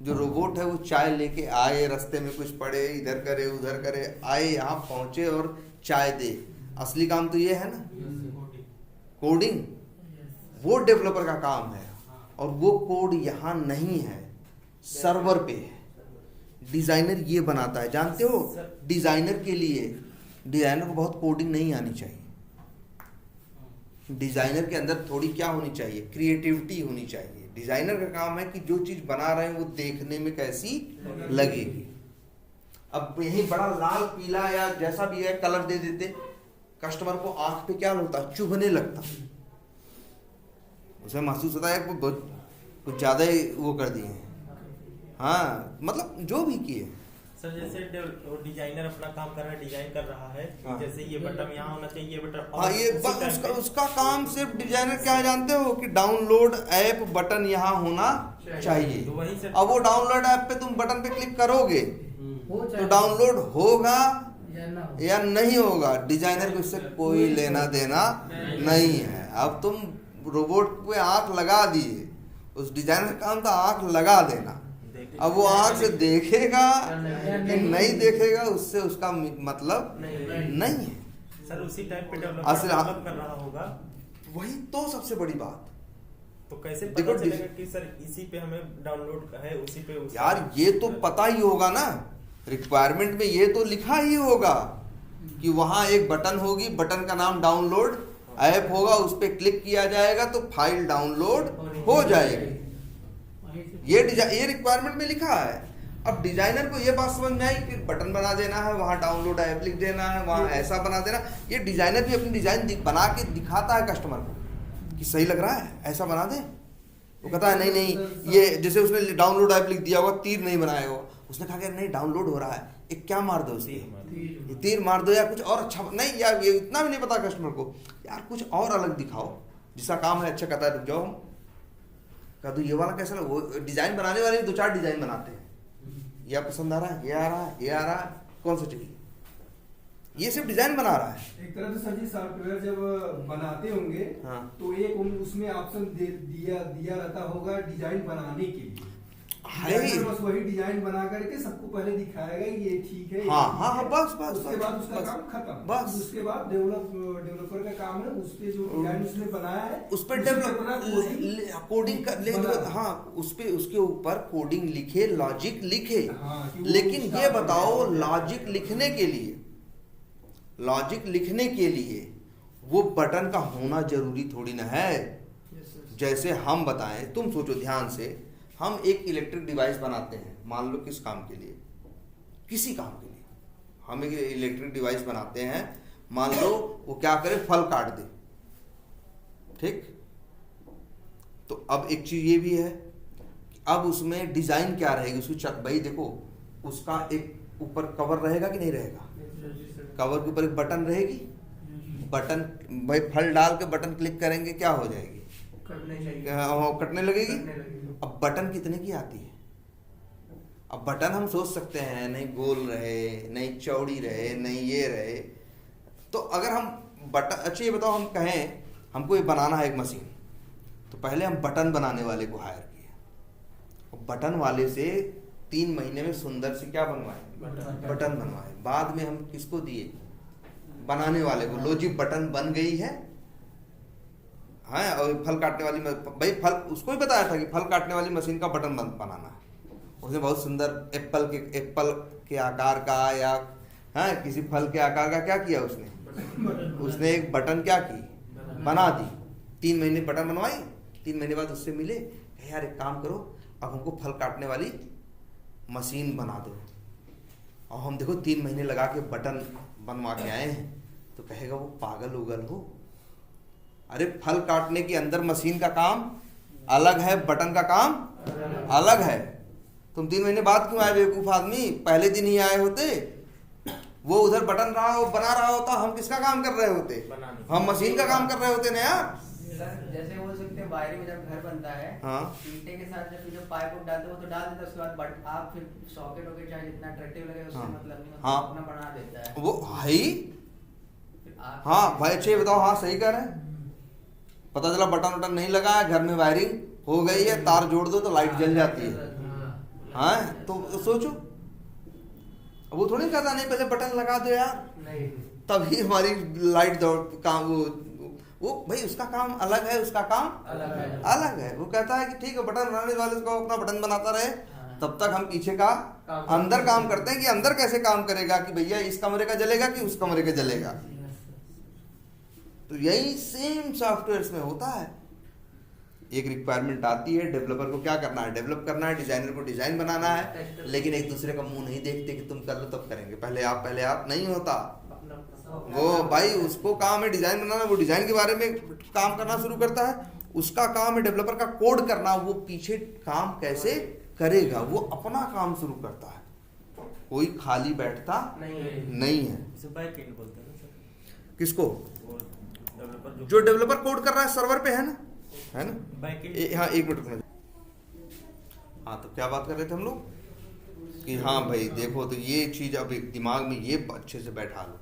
जो रोबोट है वो चाय लेके आए, रास्ते में कुछ पड़े, इधर करे उधर करे, आए यहाँ पहुंचे और चाय दे। असली काम तो ये है ना, कोडिंग। वो डेवलपर का काम है, और वो कोड यहाँ नहीं है, सर्वर पे है। डिजाइनर ये बनाता है, जानते हो। डिजाइनर के लिए, डिजाइनर को बहुत कोडिंग नहीं आनी चाहिए। डिजाइनर के अंदर थोड़ी क्या होनी चाहिए, क्रिएटिविटी होनी चाहिए। डिजाइनर का काम है कि जो चीज बना रहे हैं वो देखने में कैसी लगेगी। अब यही बड़ा लाल पीला या जैसा भी है कलर दे देते, कस्टमर को आंख पे क्या होता है, चुभने लगता, उसे महसूस होता है कुछ ज्यादा ही वो कर दिए हैं। हाँ, मतलब जो भी किए सर, जैसे डिजाइनर अपना काम कर रहा है, डिजाइन कर रहा है। हाँ। जैसे ये बटन यहाँ होना चाहिए, ये बटन। हाँ, ये उसका काम सिर्फ डिजाइनर क्या है जानते हो, कि डाउनलोड ऐप बटन यहाँ होना चाहिए। तो अब वो डाउनलोड ऐप पे तुम बटन पे क्लिक करोगे तो डाउनलोड होगा या नहीं होगा, डिजाइनर को इससे कोई लेना देना नहीं है। अब तुम रोबोट पे आंख लगा दिए, उस डिजाइनर का काम था आंख लगा देना। अब वो आंख से देखेगा कि नहीं देखेगा, उससे उसका मतलब नहीं है। सर, उसी टाइम पे डेवलप कर रहा होगा। वही तो सबसे बड़ी बात। तो कैसे पता चलेगा कि सर इसी पे हमें डाउनलोड है, उसी पे यार ये तो पता ही होगा ना, रिक्वायरमेंट में ये तो लिखा ही होगा कि वहां एक बटन होगी, बटन का नाम डाउनलोड ऐप होगा, उस पर क्लिक किया जाएगा तो फाइल डाउनलोड हो जाएगी। ये रिक्वायरमेंट में लिखा है। अब डिजाइनर को ये बात समझ में आई कि बटन बना देना है, वहाँ डाउनलोड ऐप लिख देना है, वहाँ ऐसा बना देना। ये डिजाइनर भी अपनी डिजाइन बना के दिखाता है कस्टमर को कि सही लग रहा है, ऐसा बना दे। वो कहता है नहीं नहीं, ये जैसे उसने डाउनलोड ऐप लिख दिया होगा, तीर नहीं बनाया होगा, उसने कहा कि नहीं डाउनलोड हो रहा है, एक क्या मार दो उसके, तीर मार दो, या कुछ और अच्छा नहीं, यार ये इतना भी नहीं पता कस्टमर को, यार कुछ और अलग दिखाओ, जिसका काम है अच्छा कहता है, रुक जाओ हम कह दो ये वाला कैसा लगा। वो डिजाइन बनाने वाले 2-4 डिजाइन बनाते हैं, यह पसंद आ रहा है, ये आ रहा है, ये आ रहा है, कौन सा चाहिए, ये सिर्फ डिजाइन बना रहा है। एक तरह से सर जी सॉफ्टवेयर जब बनाते होंगे हाँ। तो एक उसमें ऑप्शन दिया रहता होगा डिजाइन बनाने के लिए, डिजाइनर बस वही डिजाइन बना करके सबको पहले दिखाएगा ये ठीक है, हाँ हाँ हाँ, बस बस उसके बाद उसका काम खत्म, बस उसके बाद डेवलपर का काम है उस पे जो डिजाइन उसने बनाया है उस पर डेवलप कोडिंग कर, हाँ उस पे उसके ऊपर कोडिंग लिखे, लॉजिक लिखे। हाँ, लेकिन ये बताओ लॉजिक लिखने के लिए वो बटन का होना जरूरी थोड़ी ना है। जैसे हम बताएं, तुम सोचो ध्यान से, हम एक इलेक्ट्रिक डिवाइस बनाते हैं, मान लो किस काम के लिए, किसी काम के लिए हम एक इलेक्ट्रिक डिवाइस बनाते हैं, मान लो वो क्या करे, फल काट दे, ठीक। तो अब एक चीज ये भी है, अब उसमें डिजाइन क्या रहेगी उसकी, भाई देखो उसका एक ऊपर कवर रहेगा कि नहीं रहेगा, कवर के ऊपर एक बटन रहेगी, बटन भाई फल डाल के बटन क्लिक करेंगे क्या हो जाएगी, कटने लगेगी। अब बटन कितने की आती है, अब बटन हम सोच सकते हैं नहीं गोल रहे, नहीं चौड़ी रहे, नहीं ये रहे, तो अगर हम बटन, अच्छा ये बताओ हम कहें हमको ये बनाना है एक मशीन, तो पहले हम बटन बनाने वाले को हायर किए, और बटन वाले से 3 महीने में सुंदर से क्या बनवाए, बटन बनवाए, बाद में हम किसको दिए, बनाने वाले को, लो जी बटन बन गई है। हाँ, और फल काटने वाली भाई फल उसको ही बताया था कि फल काटने वाली मशीन का बटन बनाना है, उसने बहुत सुंदर एप्पल के आकार का या हाँ किसी फल के आकार का क्या किया उसने एक बटन क्या की, बना दी। 3 महीने बटन बनवाई, 3 महीने बाद उससे मिले, यार एक काम करो अब हमको फल काटने वाली मशीन बना दो, और हम देखो 3 महीने लगा के बटन बनवा के आए हैं, तो कहेगा वो पागल उगल हो, अरे फल काटने के अंदर मशीन का काम अलग है, बटन का काम अलग है। तुम 3 महीने बाद क्यों आए बेवकूफ आदमी, पहले दिन ही आए होते, वो उधर बटन बना रहा होता, हम किसका काम कर रहे होते, हम मशीन का काम कर रहे होते ना यार। जैसे बोल सकते हैं वायरिंग में जब घर बनता है, हाँ, ईंटे के साथ जब पाइप डालते हो तो डाल देता है, उसके बाद आप फिर सॉकेट वॉकेट चाहे जितना अट्रैक्टिव लगे उससे मतलब नहीं, हाँ, अपना बना देता है वो है ही। हाँ भाई अच्छे बताओ, हाँ सही कह रहे हैं, पता चला बटन वटन नहीं लगा है, घर में वायरिंग हो गई है, तार जोड़ दो तो लाइट जल जाती है। हाँ तो सोचो, वो थोड़ी कहता नहीं पहले बटन लगा दो यार, तभी हमारी लाइट काम, वो भाई उसका काम अलग है, उसका काम अलग है। वो कहता है कि ठीक है बटन बनाने वाले को अपना बटन बनाता रहे, तब तक हम पीछे का अंदर काम करते हैं कि अंदर कैसे काम करेगा, कि भैया इस कमरे का जलेगा कि उस कमरे का जलेगा। तो यही सेम सॉफ्टवेयर में होता है, एक रिक्वायरमेंट आती है, डेवलपर को क्या करना है, डेवलप करना है, डिजाइनर को डिजाइन बनाना है, लेकिन एक दूसरे का मुंह नहीं देखते कि तुम कर लो तब करेंगे, पहले आप नहीं होता। वो भाई उसको काम है डिजाइन बनाना, वो डिजाइन के बारे में काम करना शुरू करता है, उसका काम है डेवलपर का कोड करना, वो पीछे काम कैसे करेगा, वो अपना काम शुरू करता है, कोई खाली बैठता नहीं है। किसको, जो डेवलपर कोड कर रहा है सर्वर पे है ना, हाँ 1 मिनट में। हाँ तो क्या बात कर रहे थे हम लोग कि हाँ भाई देखो, तो ये चीज अब एक दिमाग में ये अच्छे से बैठा लो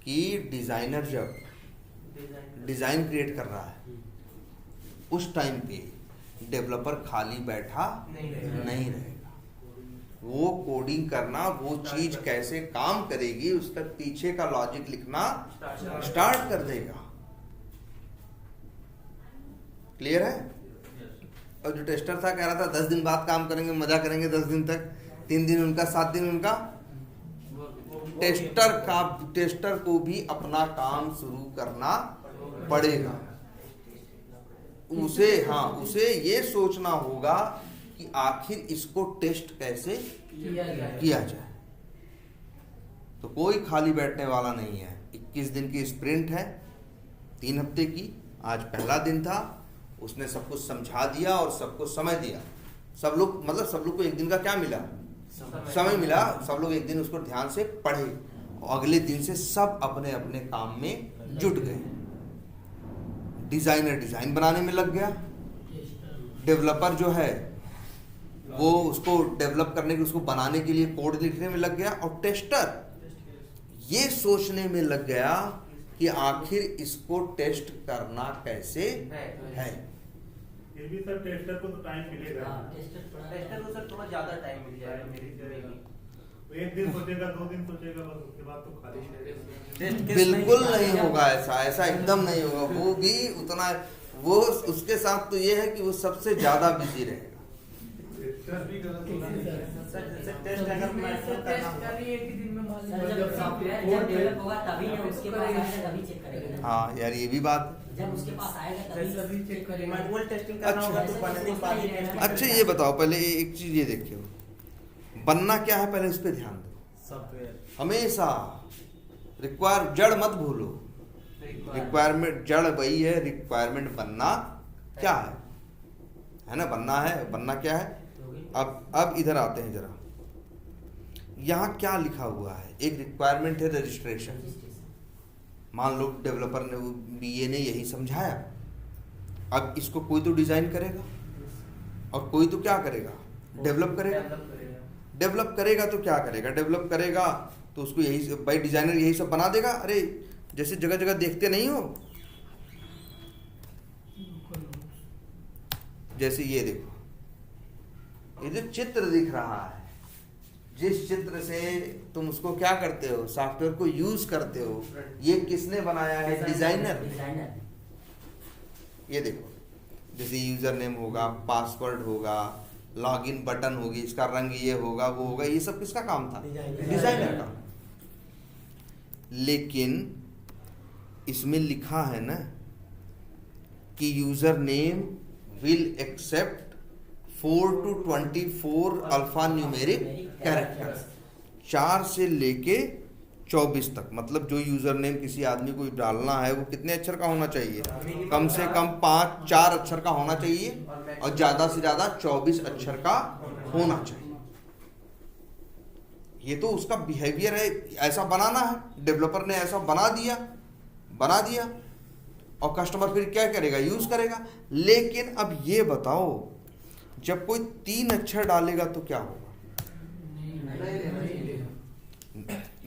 कि डिजाइनर जब डिजाइन क्रिएट कर रहा है उस टाइम पे डेवलपर खाली बैठा नहीं रहेगा, वो कोडिंग करना, वो चीज कैसे काम करेगी उसका पीछे का लॉजिक लिखना स्टार्ट कर देगा। क्लियर है। और जो टेस्टर था कह रहा था 10 दिन बाद काम करेंगे, मजा करेंगे 10 दिन तक, 3 दिन उनका 7 दिन उनका, टेस्टर को भी अपना काम शुरू करना पड़ेगा। उसे ये सोचना होगा कि आखिर इसको टेस्ट कैसे किया जाए। तो कोई खाली बैठने वाला नहीं है, 21 दिन की स्प्रिंट है, 3 हफ्ते की, आज पहला दिन था, उसने सब कुछ समझा दिया और सबको समय दिया। सब लोग मतलब सब लोग को एक दिन का क्या मिला, समय मिला। सब लोग एक दिन उसको ध्यान से पढ़े और अगले दिन से सब अपने अपने काम में जुट गए। डिजाइनर डिजाइन बनाने में लग गया, डेवलपर जो है वो उसको डेवलप करने के, उसको बनाने के लिए कोड लिखने में लग गया, और टेस्टर ये सोचने में लग गया कि आखिर इसको टेस्ट करना कैसे है। फिर भी सर टेस्टर को तो टाइम मिलेगा। टेस्टर को सर थोड़ा ज्यादा टाइम मिल जाएगा मेरी में। एक दिन सोचेगा, 2 दिन सोचेगा, बस उसके बाद तो खाली। बिल्कुल नहीं होगा ऐसा एकदम नहीं होगा। वो भी उतना, वो उसके साथ तो ये है कि वो सबसे ज्यादा बिजी रहेगा। टेस्ट अगर मैं करना एक ही दिन में जब सॉफ्टवेयर डेवलप होगा तभी ना उसके पास आएगा, तभी चेक करेगा ना। हाँ यार ये भी बात, जब उसके पास आएगा तभी चेक करेगा। मैनुअल टेस्टिंग करना होगा तो बनने के बाद ही टेस्ट। अच्छा ये बताओ पहले एक चीज ये देखियो, बनना क्या है पहले उस पर ध्यान दो। सॉफ्टवेयर हमेशा रिक्वायर, जड़ मत भूलो। रिक्वायरमेंट जड़ वही है, रिक्वायरमेंट बनना क्या है ना, बनना है। बनना क्या है? अब इधर आते हैं जरा, यहाँ क्या लिखा हुआ है? एक रिक्वायरमेंट है रजिस्ट्रेशन। मान लो डेवलपर ने, बीए ने यही समझाया। अब इसको कोई तो डिजाइन करेगा और कोई तो क्या करेगा, डेवलप करेगा। डेवलप करेगा तो क्या करेगा, डेवलप करेगा तो उसको यही भाई डिजाइनर यही सब बना देगा। अरे जैसे जगह जगह देखते नहीं हो, जैसे ये देखो, ये जो चित्र दिख रहा है, जिस चित्र से तुम उसको क्या करते हो, सॉफ्टवेयर को यूज करते हो, ये किसने बनाया है? डिजाइनर। ये देखो, जैसे यूजर नेम होगा, पासवर्ड होगा, लॉगिन बटन होगी, इसका रंग ये होगा, वो होगा, ये सब किसका काम था? डिजाइनर का। लेकिन इसमें लिखा है ना कि user name will accept 4 to 24 alphanumeric characters, 4 से लेके 24 तक। मतलब जो यूजर नेम किसी आदमी को डालना है वो कितने अक्षर का होना चाहिए? कम से कम 4 अक्षर का होना चाहिए और ज्यादा से ज्यादा 24 अक्षर का होना चाहिए। ये तो उसका बिहेवियर है, ऐसा बनाना है। डेवलपर ने ऐसा बना दिया और कस्टमर फिर क्या करेगा? यूज करेगा। लेकिन अब ये बताओ, जब कोई 3 अक्षर डालेगा तो क्या होगा?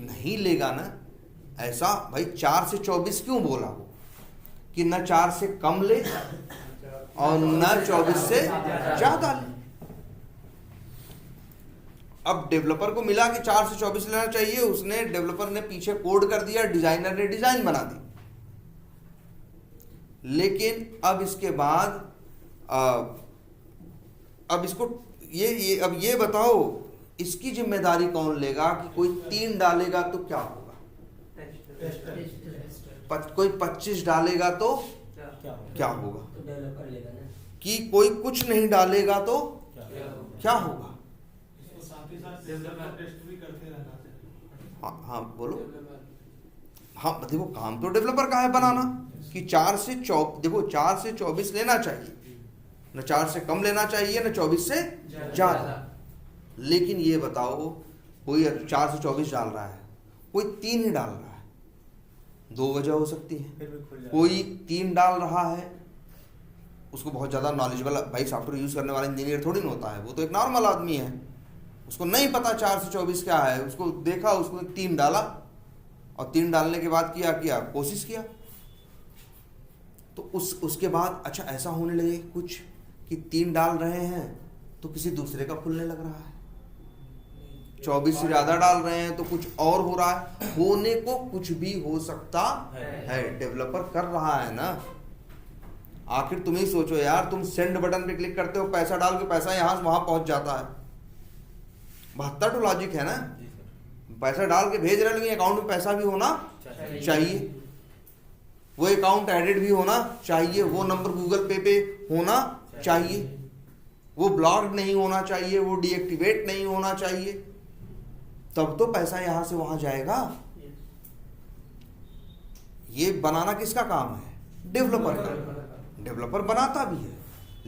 नहीं लेगा ना। ऐसा भाई 4 से 24 क्यों बोला हो कि न 4 से कम ले और न 24 से ज्यादा ले। अब डेवलपर को मिला कि 4 से 24 लेना चाहिए, उसने, डेवलपर ने पीछे कोड कर दिया, डिजाइनर ने डिजाइन बना दी। लेकिन अब इसके बाद अब इसको अब ये बताओ, इसकी जिम्मेदारी कौन लेगा कि कोई 3 डालेगा तो क्या होगा? कोई 25 डालेगा तो क्या होगा? तो डेवलपर लेगा ना। कि कोई कुछ नहीं डालेगा तो क्या होगा? हाँ बोलो। हाँ देखो, काम तो डेवलपर का है बनाना कि 4 से 24 लेना चाहिए, न 4 से कम लेना चाहिए, न 24 से ज्यादा। लेकिन ये बताओ, कोई 4 से 24 डाल रहा है, कोई 3 ही डाल रहा है, 2 वजह हो सकती है। कोई 3 डाल रहा है, उसको बहुत ज़्यादा नॉलेजेबल भाई सॉफ्टवेयर यूज़ करने वाला इंजीनियर थोड़ी ना होता है, वो तो एक नॉर्मल आदमी है, उसको नहीं पता 4 से 24 क्या है। उसको देखा, उसको 3 डाला और 3 डालने के बाद किया कोशिश किया, तो उसके बाद अच्छा ऐसा होने लगे कुछ कि 3 डाल रहे हैं तो किसी दूसरे का खुलने लग रहा है, 24 से ज़्यादा डाल रहे हैं तो कुछ और हो रहा है। होने को कुछ भी हो सकता है, डेवलपर कर रहा है ना। आखिर तुम ही सोचो यार, तुम सेंड बटन पे क्लिक करते हो, पैसा डाल के पैसा यहाँ से वहाँ पहुँच जाता है। 72 लॉजिक है ना, पैसा डाल के भेज रहे, लेकिन अकाउंट में पैसा भी होना चाहिए, वो अकाउंट एडिड भी होना चाहिए, वो नंबर गूगल पे होना चाहिए, वो ब्लॉक्ड नहीं होना चाहिए, वो डीएक्टिवेट नहीं होना चाहिए, तब तो पैसा यहां से वहां जाएगा। ये बनाना किसका काम है? डेवलपर का। डेवलपर बनाता भी है,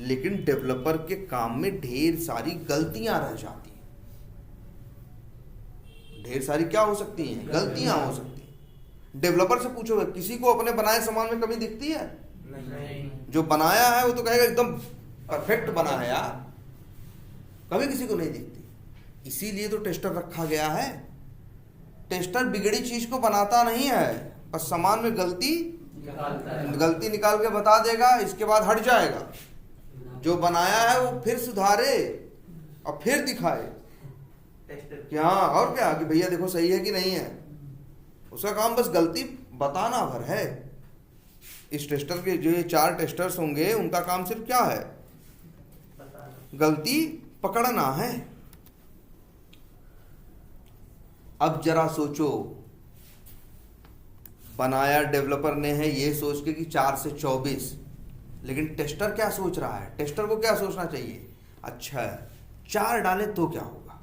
लेकिन डेवलपर के काम में ढेर सारी गलतियां रह जाती हैं। ढेर सारी क्या हो सकती हैं? गलतियां हो सकती हैं। डेवलपर से पूछोगे, किसी को अपने बनाए सामान में कमी दिखती है? नहीं। जो बनाया है वो तो कहेगा एकदम परफेक्ट बना है यार, कभी किसी को नहीं दिखती। इसीलिए तो टेस्टर रखा गया है। टेस्टर बिगड़ी चीज को बनाता नहीं है, बस सामान में गलती निकाल के बता देगा, इसके बाद हट जाएगा। जो बनाया है वो फिर सुधारे और फिर दिखाए कि हाँ, और क्या, कि भैया देखो सही है कि नहीं है। उसका काम बस गलती बताना भर है। इस टेस्टर के जो ये 4 टेस्टर्स होंगे, उनका काम सिर्फ क्या है? गलती पकड़ना है। अब जरा सोचो, बनाया डेवलपर ने है ये सोच के कि 4 से 24, लेकिन टेस्टर क्या सोच रहा है? टेस्टर को क्या सोचना चाहिए? अच्छा 4 डालें तो क्या होगा,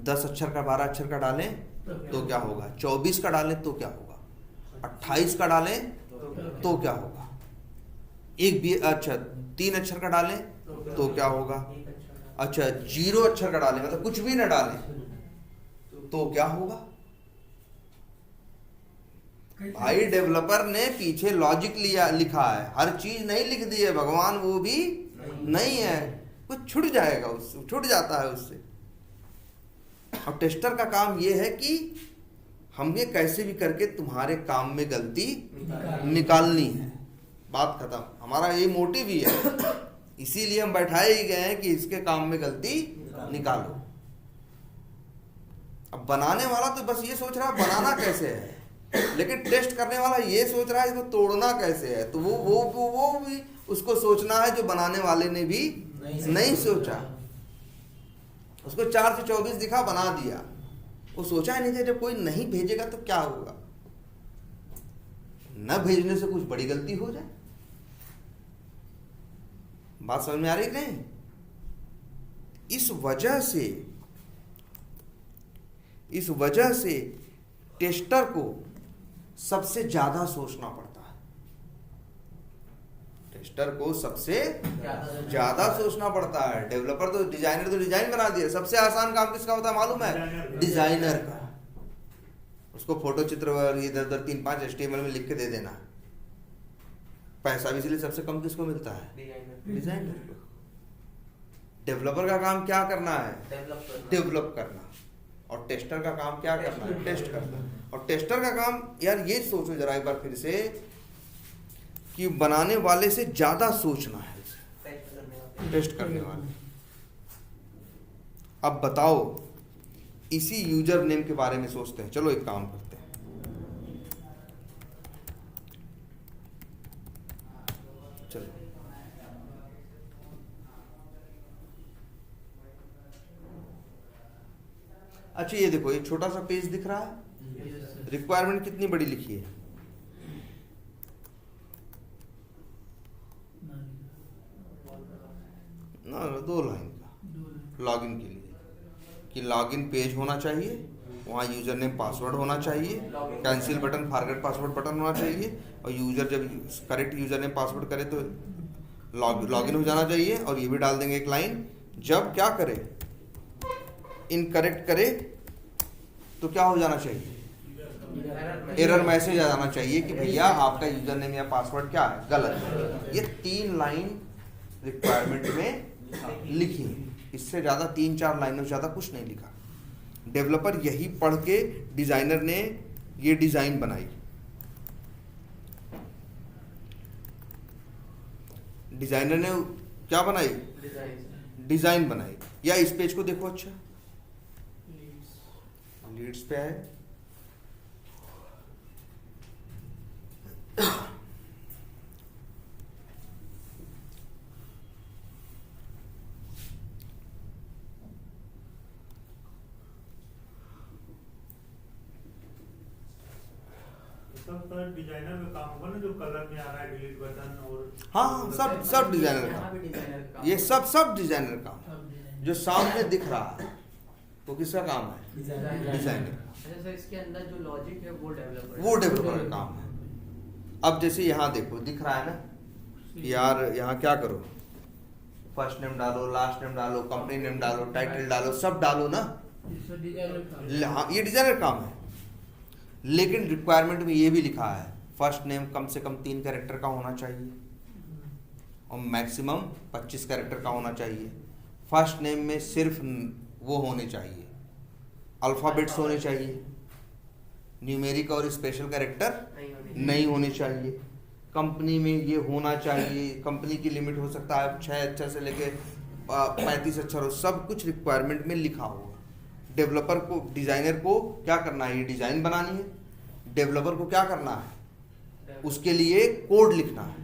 10 अक्षर का 12 अक्षर का डालें तो क्या होगा, 24 का डालें तो क्या होगा, 28 का डालें तो क्या होगा, एक भी अच्छा 3 अक्षर का डालें तो क्या होगा, अच्छा 0 अक्षर का डालें मतलब कुछ भी ना डालें तो क्या होगा। भाई डेवलपर ने पीछे लॉजिक लिखा है, हर चीज नहीं लिख दी है भगवान, वो भी नहीं है, कुछ छूट जाएगा, उससे छूट जाता है उससे। अब टेस्टर का काम ये है कि हमें कैसे भी करके तुम्हारे काम में गलती निकालनी है, बात खत्म। हमारा ये मोटिव ही है, इसीलिए हम बैठाए ही गए हैं कि इसके काम में गलती निकालो। अब बनाने वाला तो बस ये सोच रहा है बनाना कैसे है, लेकिन टेस्ट करने वाला ये सोच रहा है इसको तोड़ना कैसे है। तो वो भी उसको सोचना है जो बनाने वाले ने भी नहीं सोचा। उसको 4 से 24 दिखा, बना दिया, वो सोचा ही नहीं था जब कोई नहीं भेजेगा तो क्या होगा, न भेजने से कुछ बड़ी गलती हो जाए। बात समझ में आ रही कि नहीं? इस वजह से टेस्टर को सबसे ज्यादा सोचना पड़ता है। टेस्टर को सबसे ज्यादा सोचना पड़ता है। डेवलपर तो डिजाइन बना दिया। सबसे आसान काम किसका होता है मालूम है? डिजाइनर का। उसको फोटो चित्र इधर उधर 3-5 HTML में लिख के दे देना। पैसा भी इसलिए सबसे कम किसको मिलता है? डिजाइनर को। डेवलपर का काम क्या करना है? डेवलप करना। और टेस्टर का काम क्या करना है? टेस्ट करना। और टेस्टर का काम, यार ये सोचो जरा एक बार फिर से, कि बनाने वाले से ज्यादा सोचना है टेस्ट करने वाले। अब बताओ, इसी यूजर नेम के बारे में सोचते हैं। चलो एक काम करते हैं, चलो अच्छा ये देखो, ये छोटा सा पेज दिख रहा है, रिक्वायरमेंट कितनी बड़ी लिखी है? ना 2 लाइन का लॉगिन के लिए, कि लॉगिन पेज होना चाहिए, वहाँ यूजर नेम पासवर्ड होना चाहिए, cancel button forget password button होना चाहिए, और यूजर जब करेक्ट यूजर नेम पासवर्ड करे तो लॉगिन हो जाना चाहिए। और ये भी डाल देंगे एक लाइन, जब क्या करे, इनकरेक्ट करे तो क्या हो जाना चाहिए? एरर मैसेज आ जाना चाहिए कि भैया आपका यूजर नेम या पासवर्ड क्या है, गलत है। ये 3 लाइन रिक्वायरमेंट में लिखी है, इससे ज़्यादा 3-4 लाइनों से ज़्यादा कुछ नहीं लिखा। डेवलपर यही पढ़ के डिज़ाइनर ने ये डिज़ाइन बनाई। डिज़ाइनर ने क्या बनाई? डिज़ाइन बनाई। या इस पेज को देखो, अच्छा लीड्स पे है, सब डिजाइनर का काम होगा ना, जो कलर में आ रहा है डिलीट बटन और हाँ सब डिजाइनर का। ये सब डिजाइनर का। जो सामने दिख रहा है वो किसका काम है? डिजाइनर का। इसके अंदर जो लॉजिक है वो डेवलपर का काम है। अब जैसे यहाँ देखो दिख रहा है ना कि यार यहाँ क्या करो, फर्स्ट नेम डालो, लास्ट नेम डालो, कंपनी नेम डालो, टाइटल डालो, सब डालो ना। हाँ, ये डिजाइनर काम है। लेकिन रिक्वायरमेंट में ये भी लिखा है फर्स्ट नेम कम से कम 3 कैरेक्टर का होना चाहिए और मैक्सिमम 25 कैरेक्टर का होना चाहिए। फर्स्ट नेम में सिर्फ वो होने चाहिए, अल्फ़ाबेट्स होने चाहिए, न्यूमेरिक और स्पेशल कैरेक्टर नहीं होने चाहिए। कंपनी में ये होना चाहिए, कंपनी की लिमिट हो सकता है 6 अक्षर से लेके 35 अक्षर हो, सब कुछ रिक्वायरमेंट में लिखा होगा। डेवलपर को, डिजाइनर को क्या करना है, ये डिजाइन बनानी है। डेवलपर को क्या करना है, उसके लिए कोड लिखना है।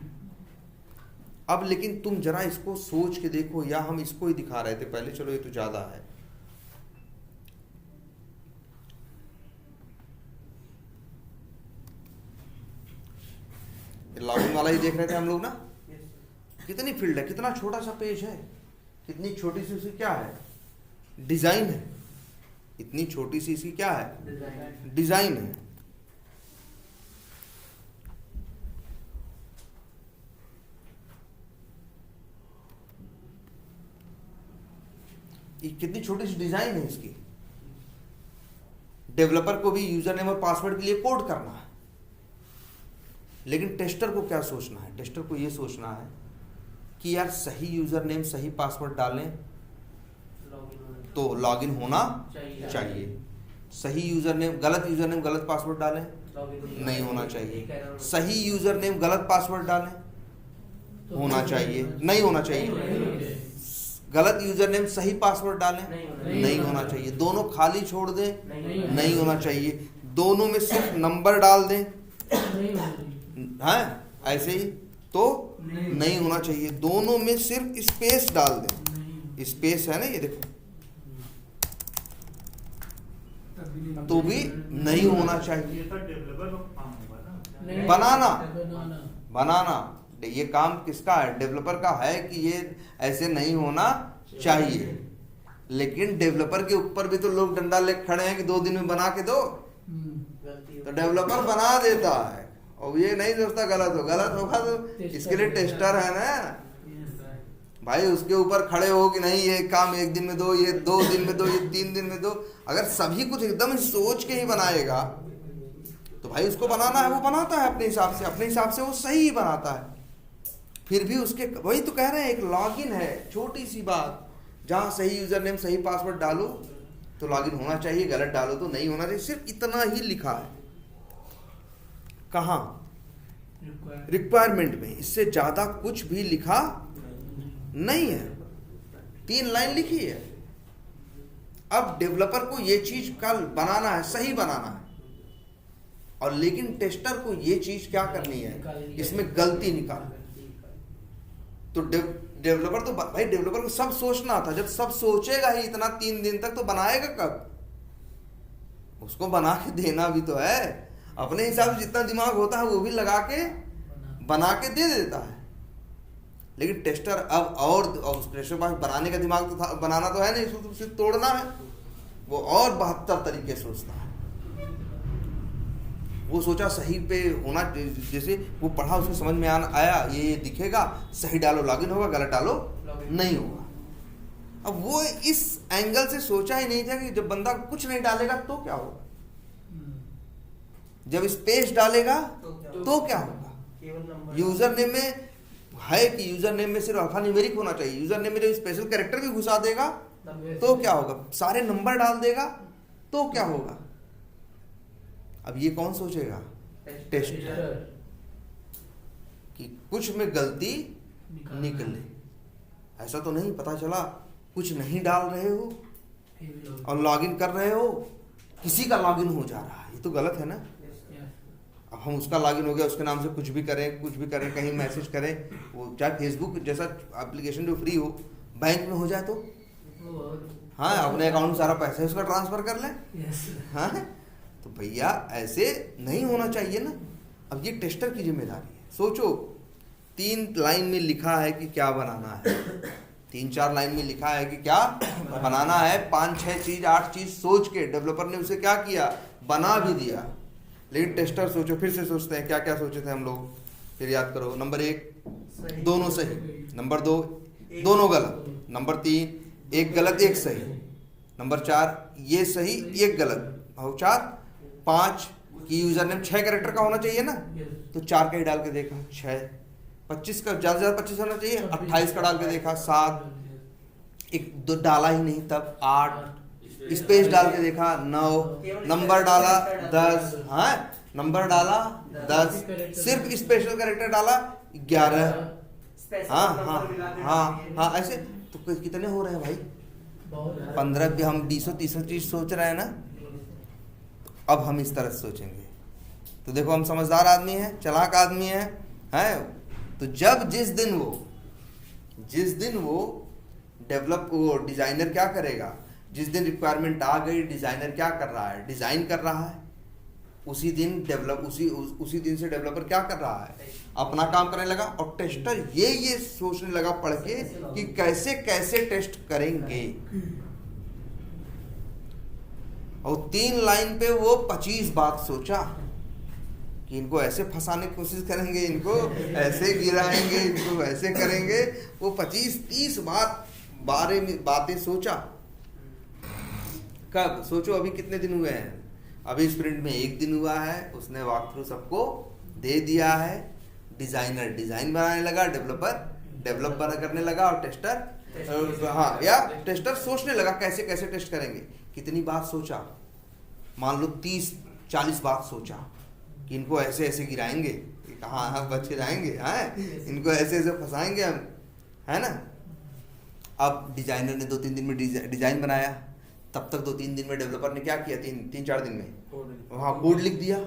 अब लेकिन तुम जरा इसको सोच के देखो, या हम इसको ही दिखा रहे थे पहले, चलो ये तो ज्यादा है। लॉगिन वाला ही देख रहे थे हम लोग ना, कितनी फील्ड है, कितना छोटा सा पेज है, कितनी छोटी सी उसकी क्या है, डिजाइन है। इतनी छोटी सी इसकी क्या है, डिजाइन है। ये कितनी छोटी सी डिजाइन है इसकी। डेवलपर को भी यूजर नेम और पासवर्ड के लिए कोड करना है, लेकिन टेस्टर को क्या सोचना है, टेस्टर को ये सोचना है कि यार सही यूजर नेम सही पासवर्ड डालें तो लॉगिन होना चाहिए। सही यूजर नेम गलत पासवर्ड डालें नहीं होना चाहिए। सही यूजर नेम गलत पासवर्ड डालें होना चाहिए, नहीं होना चाहिए। गलत यूजर नेम सही पासवर्ड डालें नहीं होना चाहिए। दोनों खाली छोड़ दें नहीं होना चाहिए। दोनों में सिर्फ नंबर डाल दें, हाँ ऐसे ही तो नहीं होना चाहिए। दोनों में सिर्फ स्पेस डाल दें, स्पेस है ना ये देखो, तो भी नहीं होना चाहिए। बनाना ये काम किसका है, डेवलपर का है कि ये ऐसे नहीं होना चाहिए। लेकिन डेवलपर के ऊपर भी तो लोग डंडा लेके खड़े हैं कि 2 दिन में बना के दो, तो डेवलपर बना देता है और ये नहीं सोचता गलत होगा तो इसके लिए टेस्टर है ना भाई, उसके ऊपर खड़े हो कि नहीं ये काम 1 दिन में दो, ये 2 दिन में दो, ये 3 दिन में दो। अगर सभी कुछ एकदम सोच के ही बनाएगा तो भाई उसको बनाना है, वो बनाता है अपने हिसाब से वो सही ही बनाता है। फिर भी उसके, वही तो कह रहे हैं, एक लॉगिन है, छोटी सी बात, जहां सही यूजर नेम सही पासवर्ड डालो तो लॉगिन होना चाहिए, गलत डालो तो नहीं होना चाहिए। सिर्फ इतना ही लिखा है। कहाँ, रिक्वायरमेंट में, इससे ज्यादा कुछ भी लिखा नहीं है। 3 लाइन लिखी है। अब डेवलपर को ये चीज कल बनाना है, सही बनाना है, और लेकिन टेस्टर को ये चीज क्या करनी है, इसमें गलती निकालनी। तो डेवलपर तो भाई, डेवलपर को सब सोचना था। जब सब सोचेगा ही इतना 3 दिन तक, तो बनाएगा कब, उसको बना के देना भी तो है। अपने हिसाब से जितना दिमाग होता है वो भी लगा के बना के दे देता है। लेकिन टेस्टर अब और उसके पास बनाने का दिमाग तो था, बनाना तो है नहीं, इसको तो सिर्फ तोड़ना है। वो और 72 तरीके सोचता है। वो सोचा सही पे होना, जैसे वो पढ़ा उसको समझ में आया ये दिखेगा, सही डालो लॉगिन होगा, गलत डालो नहीं होगा। अब वो इस एंगल से सोचा ही नहीं था कि जब बंदा कुछ नहीं डालेगा तो क्या होगा, जब स्पेस डालेगा तो क्या होगा। यूजर नेम में है कि यूजर नेम में सिर्फ अल्फा न्यूमेरिक होना चाहिए। यूजर नेम में जब स्पेशल कैरेक्टर भी घुसा देगा तो क्या होगा, सारे नंबर डाल देगा तो क्या होगा। अब ये कौन सोचेगा, टेस्टर, कि कुछ में गलती निकले। ऐसा तो नहीं पता चला कुछ नहीं डाल रहे हो और लॉगिन कर रहे हो, किसी का लॉगिन हो जा रहा है, ये तो गलत है ना। अब हम उसका लॉगिन हो गया, उसके नाम से कुछ भी करें, कहीं मैसेज करें, वो चाहे फेसबुक जैसा एप्लीकेशन जो फ्री हो, बैंक में हो जाए तो हाँ, अपने अकाउंट में सारा पैसा उसका ट्रांसफर कर लें। हाँ, तो भैया ऐसे नहीं होना चाहिए ना। अब ये टेस्टर की जिम्मेदारी है। सोचो 3 लाइन में लिखा है कि क्या बनाना है, 3-4 लाइन में लिखा है कि क्या बनाना है, 5-6 चीज 8 चीज सोच के डेवलपर ने उसे क्या किया, बना भी दिया। लेकिन टेस्टर सोचो, फिर से सोचते हैं क्या क्या सोचे थे हम लोग, फिर याद करो। नंबर 1 दोनों सही, नंबर 2 दोनों गलत, नंबर 3 एक गलत एक सही, नंबर 4 ये सही एक गलत, और 5 कि यूजर नेम 6 कैरेक्टर का होना चाहिए ना, तो 4 का ही डाल के देखा 6, 25 का ज़्यादा से ज़्यादा 25 होना चाहिए, 28 का डाल के देखा 7, एक दो डाला ही नहीं तब 8, स्पेस डाल के देखा 9, नंबर डाला 10, हाँ नंबर डाला 10, सिर्फ स्पेशल कैरेक्टर डाला 11, हाँ हाँ हाँ हाँ, ऐसे तो कितने हो रहे हैं भाई? 15 भी हम 20-30 चीज सोच रहे हैं ना। अब हम इस तरह से सोचेंगे तो देखो हम समझदार आदमी हैं, चालाक आदमी हैं। तो जब जिस दिन वो डेवलप, वो डिजाइनर क्या करेगा, जिस दिन रिक्वायरमेंट आ गई, डिजाइनर क्या कर रहा है, डिजाइन कर रहा है, उसी दिन दिन से डेवलपर क्या कर रहा है, अपना काम करने लगा, और टेस्टर ये सोचने लगा पढ़ के कि कैसे कैसे टेस्ट करेंगे। और 3 लाइन पे वो 25 बात सोचा कि इनको ऐसे फंसाने की कोशिश करेंगे, इनको ऐसे गिराएंगे, इनको ऐसे करेंगे। वो 25-30 बातें सोचा। कब सोचो? अभी कितने दिन हुए हैं? अभी स्प्रिंट में 1 दिन हुआ है, उसने वॉक थ्रू सबको दे दिया है। डिजाइनर डिजाइन बनाने लगा, डेवलप करने लगा, और टेस्टर टेस्टर सोचने लगा कैसे कैसे टेस्ट करेंगे। कितनी बात सोचा? मान लो 30-40 बात सोचा कि इनको ऐसे ऐसे गिराएंगे, कहाँ बच के जाएंगे, इनको ऐसे ऐसे फंसाएंगे हम, है ना। अब डिजाइनर ने 2-3 दिन में डिजाइन बनाया, तब तक 2-3 दिन में डेवलपर ने क्या किया, 3-4 दिन में वहाँ कोड लिख दिया।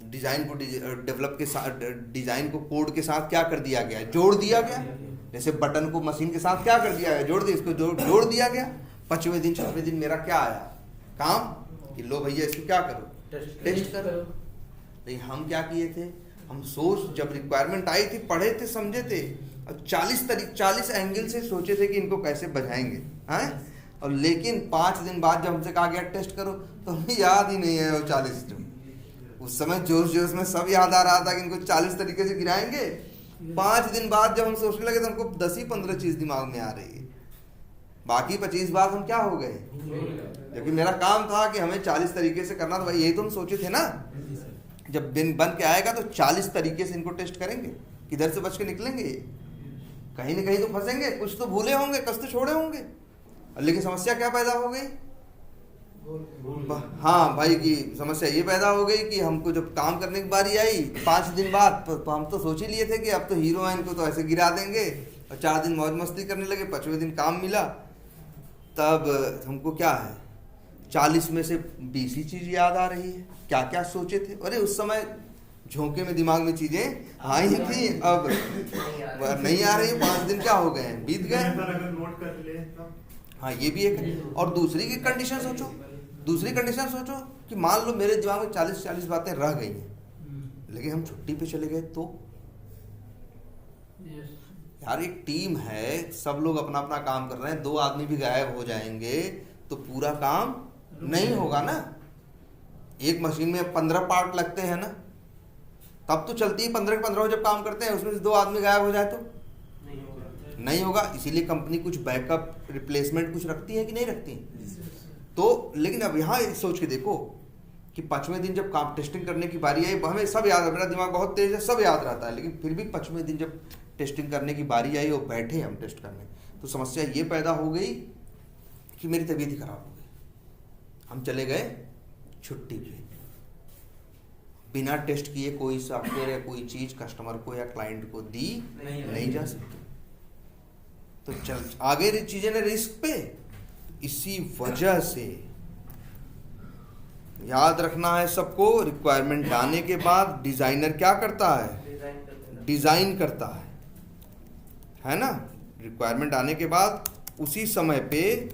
डिजाइन को डेवलप के साथ, डिजाइन को कोड के साथ क्या कर दिया गया, जोड़ दिया गया। जैसे बटन को मशीन के साथ क्या कर दिया गया, जोड़ दिया, इसको जोड़ दिया गया। 5वें दिन 6वें दिन मेरा क्या आया काम कि लो भैया इसको क्या करो, टेस्ट करो। लेकिन हम क्या किए थे, हम जब रिक्वायरमेंट आई थी, पढ़े थे, समझे थे, और 40 एंगल से सोचे थे कि इनको कैसे बजाएंगे, और लेकिन 5 दिन बाद जब हमसे कहा गया टेस्ट करो, तो हमें याद ही नहीं है वो 40। उस समय जोश में सब याद आ रहा था कि इनको 40 तरीके से गिराएंगे। 5 दिन बाद जब हम सोचने लगे तो हमको 10 ही 15 चीज दिमाग में आ रही है। बाकी 25 बार हम क्या हो गए, जबकि मेरा काम था कि हमें 40 तरीके से करना था। भाई यही तो हम सोचे थे ना, जब दिन बन के आएगा तो 40 तरीके से इनको टेस्ट करेंगे, किधर से बच के निकलेंगे, कहीं ना कहीं तो फंसेंगे, कुछ तो भूले होंगे, कुछ तो छोड़े होंगे। लेकिन समस्या क्या पैदा हो गई, हाँ भाई की समस्या ये पैदा हो गई कि हमको जब काम करने की बारी आई 5 दिन बाद, तो हम तो सोच ही लिए थे कि अब तो हीरो हैं, इनको तो ऐसे गिरा देंगे, और 4 दिन मौज मस्ती करने लगे। 5वें दिन काम मिला, तब हमको क्या है 40 में से 20 ही चीज याद आ रही है, क्या क्या सोचे थे। अरे उस समय झोंके में दिमाग में चीजें आई थी, अब नहीं आ रही। 5 दिन क्या हो गए, बीत गए। नोट कर ले। हाँ ये भी एक। और दूसरी कंडीशन सोचो कि मान लो मेरे दिमाग में 40 बातें रह गई हैं, लेकिन हम छुट्टी पे चले गए तो यार एक टीम है, सब लोग अपना अपना काम कर रहे हैं, 2 आदमी भी गायब हो जाएंगे तो पूरा काम नहीं होगा ना। एक मशीन में 15 पार्ट लगते हैं ना, तब तो चलती है। 15 के 15 जब काम करते हैं, उसमें से 2 आदमी गायब हो जाए तो नहीं होगा। इसीलिए कंपनी कुछ बैकअप रिप्लेसमेंट कुछ रखती है कि नहीं रखती तो। लेकिन अब यहाँ सोच के देखो कि 5वें दिन जब काम टेस्टिंग करने की बारी आई, हमें सब याद है, मेरा दिमाग बहुत तेज है, सब याद रहता है, लेकिन फिर भी 5वें दिन जब टेस्टिंग करने की बारी आई और बैठे हम टेस्ट करने, तो समस्या ये पैदा हो गई कि मेरी तबीयत ही खराब हो गई। हम चले गए छुट्टी पे, बिना टेस्ट किए कोई सॉफ्टवेयर या कोई चीज कस्टमर को या क्लाइंट को दी नहीं जा सकती। तो चल आगे चीजें ने रिस्क पे। इसी वजह से याद रखना है सबको, रिक्वायरमेंट आने के बाद डिजाइनर क्या करता है, डिजाइन करता है ना। रिक्वायरमेंट आने के बाद उसी समय पे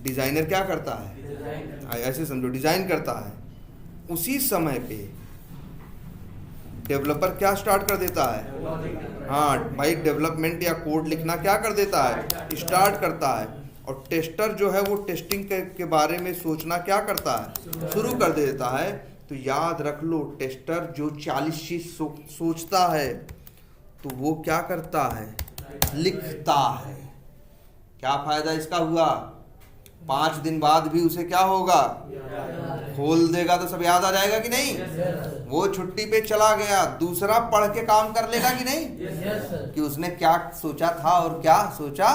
डिजाइनर क्या करता है, ऐसे समझो, डिजाइन करता है। उसी समय पे डेवलपर क्या स्टार्ट कर देता है, हाँ भाई डेवलपमेंट या कोड लिखना क्या कर देता है, स्टार्ट करता है। और टेस्टर जो है वो टेस्टिंग के बारे में सोचना क्या करता है, शुरू कर देता है। तो याद रख लो, टेस्टर जो 40 चीज सोचता है तो वो क्या करता है, लिखता है। क्या फायदा इसका हुआ, 5 दिन बाद भी उसे क्या होगा, खोल देगा तो सब याद आ जाएगा कि नहीं। वो छुट्टी पे चला गया, दूसरा पढ़ के काम कर लेगा कि नहीं, कि उसने क्या सोचा था और क्या सोचा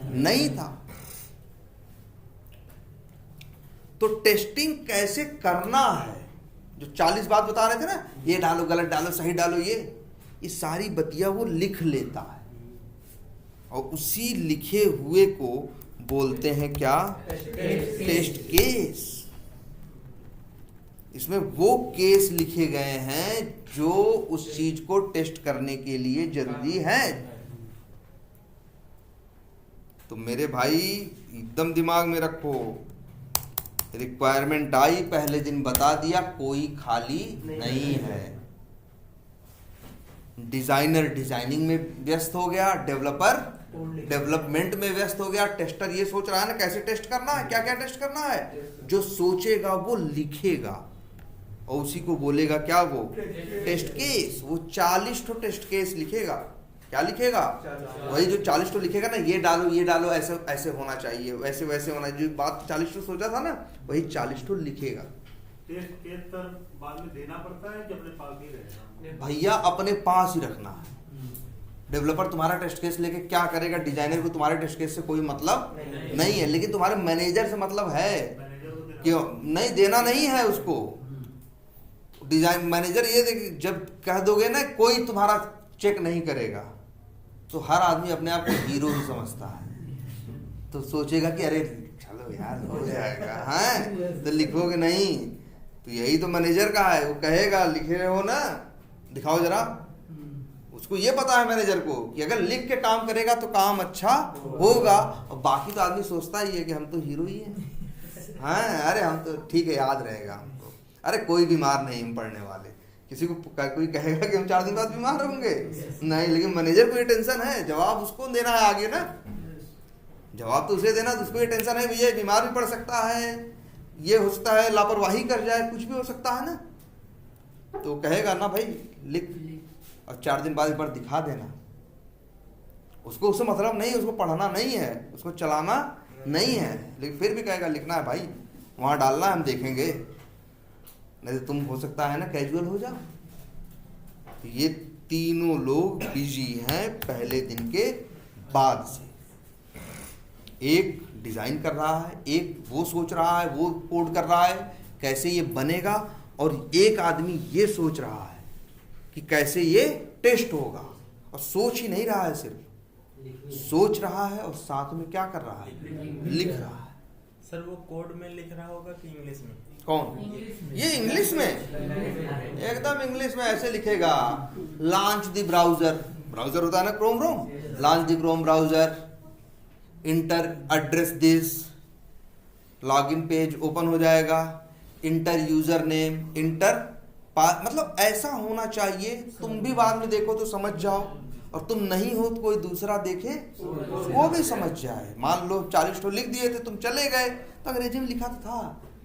नहीं था। तो टेस्टिंग कैसे करना है, जो 40 बात बता रहे थे ना, ये डालो, गलत डालो, सही डालो, ये सारी बतिया वो लिख लेता है, और उसी लिखे हुए को बोलते हैं क्या, टेस्ट केस। इसमें वो केस लिखे गए हैं जो उस चीज को टेस्ट करने के लिए जरूरी है। तो मेरे भाई एकदम दिमाग में रखो, रिक्वायरमेंट आई, पहले दिन बता दिया, कोई खाली नहीं है। डिजाइनर डिजाइनिंग में व्यस्त हो गया, डेवलपर डेवलपमेंट में व्यस्त हो गया, टेस्टर ये सोच रहा है ना कैसे टेस्ट करना है, क्या क्या टेस्ट करना है। जो सोचेगा वो लिखेगा, और उसी को बोलेगा क्या, वो टेस्ट केस। वो 40 ठो टेस्ट केस लिखेगा। क्या लिखेगा, वही जो 40 ठो लिखेगा ना, ये डालो, ऐसे ऐसे होना चाहिए, वैसे वैसे होना, जो बात 40 ठो सोचा था ना, वही 40 ठो लिखेगा। टेस्ट केस पर बाद में देना पड़ता है कि अपने पास ही रहेगा? भैया अपने पास ही रखना है। डेवलपर तुम्हारा टेस्ट केस लेके क्या करेगा, डिजाइनर को तुम्हारे टेस्ट केस से कोई मतलब नहीं है, लेकिन तुम्हारे मैनेजर से मतलब है। क्यों नहीं, देना नहीं है उसको। डिजाइन मैनेजर ये देख, जब कह दोगे ना कोई तुम्हारा चेक नहीं करेगा, तो हर आदमी अपने आप को हीरो ही समझता है, तो सोचेगा कि अरे चलो यार हो जाएगा, हैं तो लिखोगे नहीं। तो यही तो मैनेजर का है, वो कहेगा लिखे हो ना, दिखाओ जरा। उसको ये पता है मैनेजर को कि अगर लिख के काम करेगा तो काम अच्छा होगा, और बाकी तो आदमी सोचता ही है कि हम तो हीरो ही हैं, हाँ अरे हम तो ठीक है, याद रहेगा हमको, अरे कोई बीमार नहीं हम पढ़ने वाले। किसी को कोई कहेगा कि हम 4 दिन बाद बीमार होंगे, नहीं, लेकिन मैनेजर को ये टेंशन है, जवाब उसको देना है आगे ना, जवाब तो उसे देना, तो उसको ये टेंशन है भैया बीमार भी पड़ सकता है, ये हो सकता है लापरवाही कर जाए, कुछ भी हो सकता है ना। तो कहेगा ना भाई लिख, और 4 दिन बाद एक बार दिखा देना। उसको उससे मतलब नहीं, उसको पढ़ना नहीं है, उसको चलाना नहीं है, लेकिन फिर भी कहेगा लिखना है भाई, वहां डालना है, हम देखेंगे, नहीं तो तुम हो सकता है ना कैजुअल हो जाओ। तो ये तीनों लोग बिजी हैं पहले दिन के बाद से। एक डिजाइन कर रहा है, एक वो सोच रहा है, वो कोड कर रहा है कैसे ये बनेगा, और एक आदमी ये सोच रहा है कि कैसे ये टेस्ट होगा। और सोच ही नहीं रहा है, सिर्फ सोच रहा है और साथ में क्या कर रहा है, लिख रहा है। सर वो कोड में लिख रहा होगा कि इंग्लिश में? कौन, ये इंग्लिश में, एकदम इंग्लिश में ऐसे लिखेगा, लॉन्च द ब्राउजर, ब्राउजर होता है ना Chrome, launch the Chrome browser, inter address this, login page open हो जाएगा, इंटर यूजर नेम, इंटर मतलब ऐसा होना चाहिए, तुम भी बाद में देखो तो समझ जाओ, और तुम नहीं हो तो कोई दूसरा देखे वो भी समझ जाए। मान लो 40 ठो लिख दिए थे, तुम चले गए, तो अंग्रेजी में लिखा तो था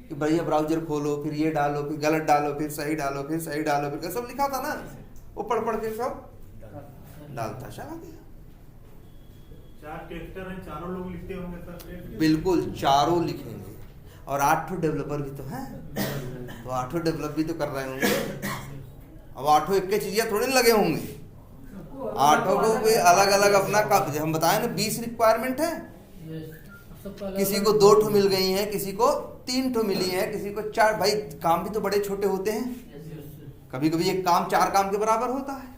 कि बढ़िया ब्राउजर खोलो, फिर ये डालो, फिर गलत डालो, फिर सही डालो, फिर सही डालो, फिर सब लिखा था ना, वो पढ़ के सब डालता चला गया। 4 टेस्टर हैं, चारों लोग लिखते होंगे सर? बिल्कुल, चारों लिखेंगे, और 8 ठो डेवलपर भी तो हैं, तो 8 डेवलप भी तो कर रहे होंगे। अब 8 एक चीज़ें थोड़ी लगे होंगे, 8 को भी अलग अलग अपना काम। हम बताए ना 20 रिक्वायरमेंट है, किसी को 2 ठो मिल गई हैं, किसी को 3 ठो मिली है, किसी को 4। भाई काम भी तो बड़े छोटे होते हैं, कभी कभी एक काम 4 काम के बराबर होता है,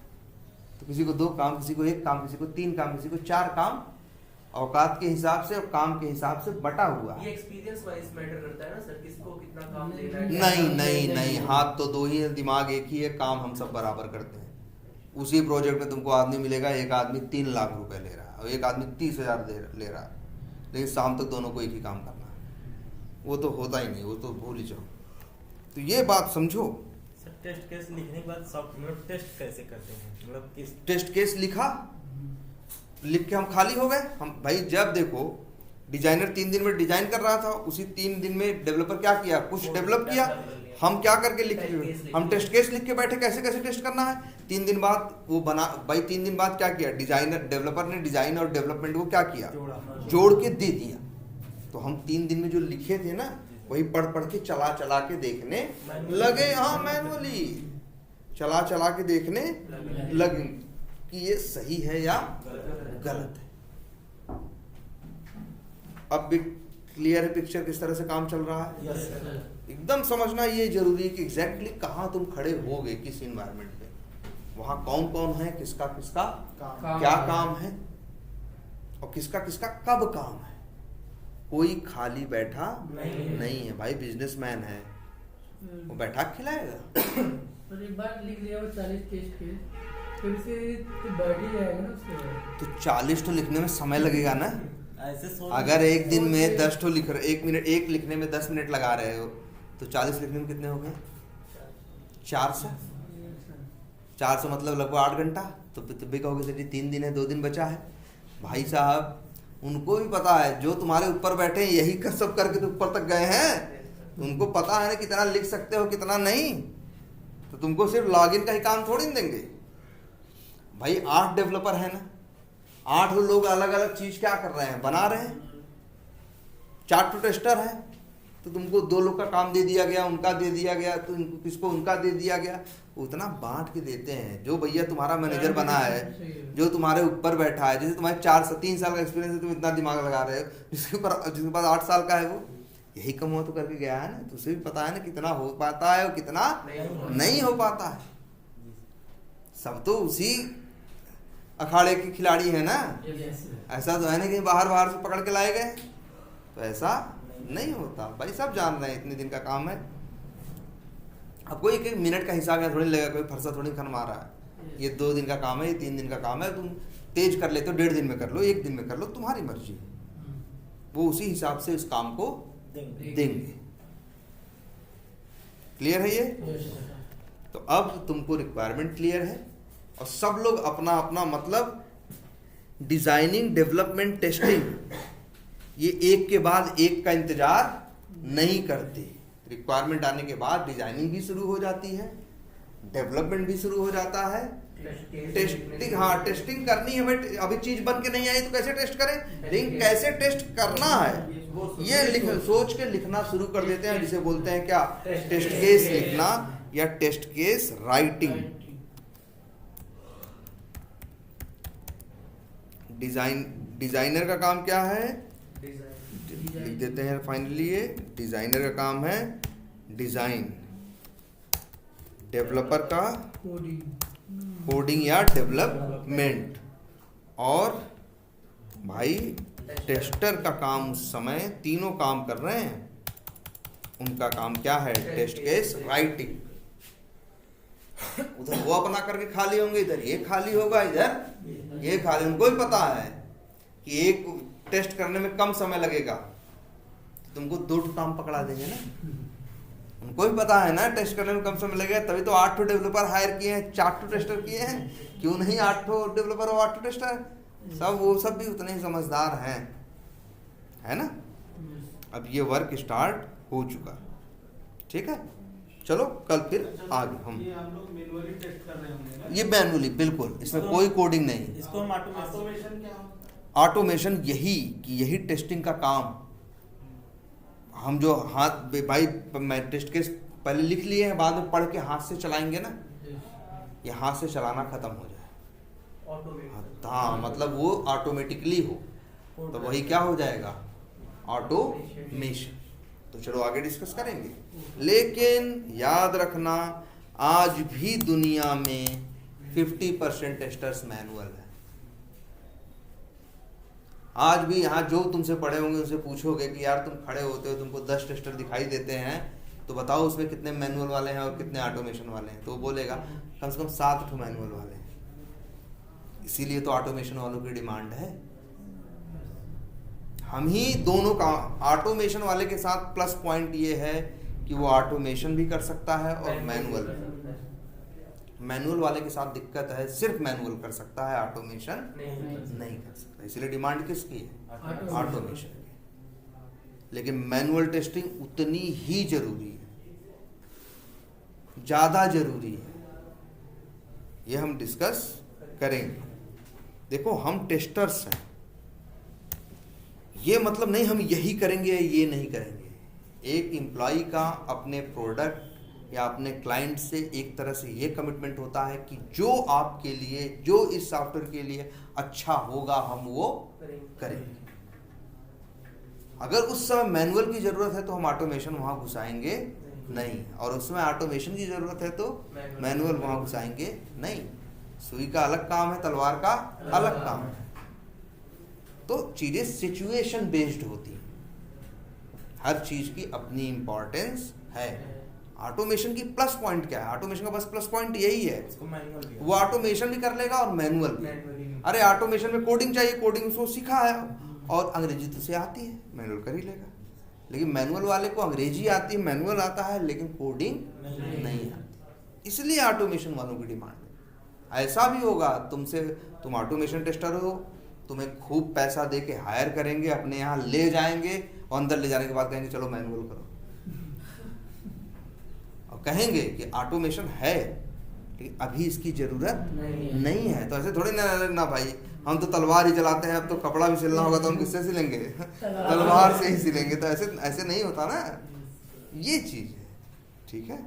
तो किसी को 2 काम, किसी को 1 काम, किसी को 3 काम, किसी को 4 काम, औकात के हिसाब से और काम के हिसाब से बटा हुआ है। ये एक्सपीरियंस वाइज मैटर करता है ना सर, किसको कितना काम देना है? नहीं, हाथ तो 2 ही है, दिमाग एक ही है, काम हम सब बराबर करते हैं। उसी प्रोजेक्ट में तुमको आदमी मिलेगा, एक आदमी 3 लाख रुपए ले रहा है और एक आदमी 30,000 ले रहा है, लेकिन शाम तक दोनों को एक ही काम करना है। वो तो होता ही नहीं, वो तो भूल ही जाओ। तो ये बात समझो। सर टेस्ट केस लिखने के बाद सॉफ्टवेयर टेस्ट कैसे करते हैं, मतलब किस? टेस्ट केस लिखा, लिख के हम खाली हो गए। हम भाई जब देखो डिजाइनर 3 दिन में डिजाइन कर रहा था, उसी 3 दिन में डेवलपर क्या किया, कुछ डेवलप किया, हम क्या करके लिख टेस्ट केस हम टेस्ट केस लिख के बैठे, कैसे कैसे टेस्ट करना है। 3 दिन बाद वो बना भाई, 3 दिन बाद क्या किया डिजाइनर डेवलपर ने, डिजाइन और डेवलपमेंट को क्या किया, जोड़ के दे दिया। तो हम 3 दिन में जो लिखे थे ना, वही पढ़ पढ़ के चला चला के देखने लगे। हाँ, मैनुअली चला चला के देखने लगे कि ये सही है या गलत है। अब भी क्लियर है पिक्चर किस तरह से काम चल रहा है। Yes sir. एकदम समझना ये जरूरी है कि एग्जैक्टली कहाँ तुम खड़े होगे, किस इन्वायरमेंट पे, वहां कौन कौन है, किसका किसका क्या काम है और किसका किसका कब काम है। कोई खाली बैठा नहीं है भाई, बिजनेसमैन है, वो बैठा खिलाएगा। और एक बार लिख लिया वो 40 टेस्ट केस, फिर से तो बैठ ही जाएगा ना उसके बाद। तो 40 तो लिखने में समय लगेगा ना। ऐसे सोच अगर एक दिन में 10 तो लिख रहे, 1 मिनट, एक लिखने में 10 मिनट लगा रहे हो, तो 40 लिखने में कितने हो गए, 400। 400 मतलब लगभग 8 घंटा। तो भी कहोगे सर जी 3 दिन है, 2 दिन बचा है। भाई साहब उनको भी पता है, जो तुम्हारे ऊपर बैठे हैं यही कर सब करके तो ऊपर तक गए हैं। उनको पता है ना कितना लिख सकते हो कितना नहीं। तो तुमको सिर्फ लॉगिन का ही काम थोड़ी नहीं देंगे भाई। 8 डेवलपर है ना, 8 लोग अलग अलग चीज क्या कर रहे हैं, बना रहे हैं। 4 टेस्टर है, तो तुमको 2 लोग का काम दे दिया गया, उनका दे दिया गया, तो किसको उनका दे दिया गया। उतना बांट के देते हैं। जो भैया तुम्हारा मैनेजर बना है, जो तुम्हारे ऊपर बैठा है, जैसे तुम्हारे 3 साल का एक्सपीरियंस है, तुम इतना दिमाग लगा रहे हो, जिसके पास 8 साल का है वो यही कम हो तो करके गया है ना। तो उसे भी पता है ना कितना हो पाता है और कितना नहीं हो पाता है। सब तो उसी अखाड़े के खिलाड़ी है ना। ऐसा तो है ना कि बाहर से पकड़ के लाए गए, तो ऐसा नहीं होता भाई। सब जान रहे हैं इतने दिन का काम है। अब कोई 1 मिनट का हिसाब यहाँ थोड़ी लगेगा, कोई फरसा थोड़ी खन रहा है। ये 2 दिन का काम है, ये 3 दिन का काम है। तुम तेज कर लेते हो, 1.5 दिन में कर लो, 1 दिन में कर लो, तुम्हारी मर्जी है। वो उसी हिसाब से उस काम को देंगे। क्लियर है ये। तो अब तुमको रिक्वायरमेंट क्लियर है और सब लोग अपना अपना मतलब डिजाइनिंग, डेवलपमेंट, टेस्टिंग, ये एक के बाद एक का इंतजार नहीं करते। रिक्वायरमेंट आने के बाद डिजाइनिंग भी शुरू हो जाती है, डेवलपमेंट भी शुरू हो जाता है, टेस्टिंग। हाँ, टेस्टिंग करनी है भाई। अभी चीज बन के नहीं आई तो कैसे टेस्ट करें, लेकिन कैसे टेस्ट करना है ये सोच के लिखना शुरू कर देते हैं, जिसे बोलते हैं क्या, टेस्ट केस लिखना या टेस्ट केस राइटिंग। डिजाइनर का काम क्या है, लिख देते हैं फाइनली। ये डिजाइनर का काम है डिजाइन, डेवलपर का कोडिंग या डेवलपमेंट, और भाई टेस्टर का काम उस समय तीनों काम कर रहे हैं, उनका काम क्या है, टेस्ट केस राइटिंग। उधर वो अपना करके खाली होंगे, इधर ये खाली होगा, इधर ये खाली। उनको भी पता है कि एक टेस्ट करने में कम समय लगेगा, तुमको 2 काम पकड़ा देंगे ना। उनको भी पता है ना टेस्ट करने में कम समय लगेगा, तभी तो 8 डेवलपर हायर किए हैं, 4 टेस्टर किए हैं। क्यों नहीं 8 डेवलपर और 8 टेस्टर, सब वो सब भी उतने ही समझदार हैं, है ना। अब ये वर्क स्टार्ट हो चुका, ठीक है। चलो कल फिर आगे हम लोग मैनुअली टेस्ट कर रहे होंगे ना? ये मैनुअली, बिल्कुल, इसमें कोई कोडिंग नहीं। इसको हम ऑटोमेशन क्या ऑटोमेशन यही टेस्टिंग का काम। हम जो हाथ भाई मैं टेस्ट केस पहले लिख लिए हैं, बाद में पढ़ के हाथ से चलाएंगे ना, ये हाथ से चलाना खत्म हो जाए। हाँ, मतलब वो ऑटोमेटिकली हो, तो वही क्या हो जाएगा, ऑटोमेशन। तो चलो आगे डिस्कस करेंगे। लेकिन याद रखना, आज भी दुनिया में 50% टेस्टर्स मैनुअल है। आज भी यहाँ जो तुमसे पढ़े होंगे उनसे पूछोगे कि यार तुम खड़े होते हो, तुमको 10 टेस्टर दिखाई देते हैं, तो बताओ उसमें कितने मैनुअल वाले हैं और कितने ऑटोमेशन वाले हैं। तो वो बोलेगा कम से कम 7 मैनुअल वाले हैं। इसीलिए तो ऑटोमेशन वालों की डिमांड है। हम ही दोनों का, ऑटोमेशन वाले के साथ प्लस पॉइंट ये है कि वो ऑटोमेशन भी कर सकता है और मैनुअल वाले के साथ दिक्कत है, सिर्फ मैनुअल कर सकता है, ऑटोमेशन नहीं कर सकता। इसलिए डिमांड किसकी है, ऑटोमेशन की। लेकिन मैनुअल टेस्टिंग उतनी ही जरूरी है। ज़्यादा जरूरी है, ये हम डिस्कस करेंगे। देखो हम टेस्टर्स हैं, ये मतलब नहीं हम यही करेंगे ये नहीं करेंगे। एक एम्प्लॉय का अपने प्रोडक्ट या अपने क्लाइंट से एक तरह से ये कमिटमेंट होता है कि जो आपके लिए, जो इस सॉफ्टवेयर के लिए अच्छा होगा हम वो करेंगे। अगर उस समय मैनुअल की जरूरत है तो हम ऑटोमेशन वहां घुसाएंगे नहीं, और उसमें ऑटोमेशन की जरूरत है तो मैनुअल वहां घुसाएंगे नहीं। सुई का अलग काम है, तलवार का अलग काम है। तो चीजें सिचुएशन बेस्ड होती हैं, हर चीज की अपनी इंपॉर्टेंस है। ऑटोमेशन की प्लस पॉइंट क्या है? ऑटोमेशन का बस प्लस पॉइंट यही है, उसको मैनुअल भी है। वो ऑटोमेशन भी कर लेगा और मैनुअल भी। अरे ऑटोमेशन में कोडिंग चाहिए, कोडिंग उसको सीखा है और अंग्रेजी तो उसे आती है, मैनुअल कर ही लेगा। लेकिन मैनुअल वाले को अंग्रेजी आती है, मैनुअल आता है, लेकिन कोडिंग नहीं आती। इसलिए ऑटोमेशन वालों की डिमांड है। ऐसा भी होगा तुम ऑटोमेशन टेस्टर हो, तुम्हें खूब पैसा दे के हायर करेंगे, अपने यहाँ ले जाएंगे और अंदर ले जाने के बाद कहेंगे चलो मैनुअल करो, और कहेंगे कि ऑटोमेशन है लेकिन अभी इसकी जरूरत नहीं है। तो ऐसे थोड़ी ना भाई, हम तो तलवार ही चलाते हैं, अब तो कपड़ा भी सिलना होगा तो हम किससे सिलेंगे? तलवार से ही सिलेंगे। तो ऐसे नहीं होता ना, ये चीज है। ठीक है,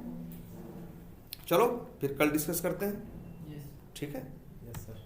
चलो फिर कल डिस्कस करते हैं। ठीक है।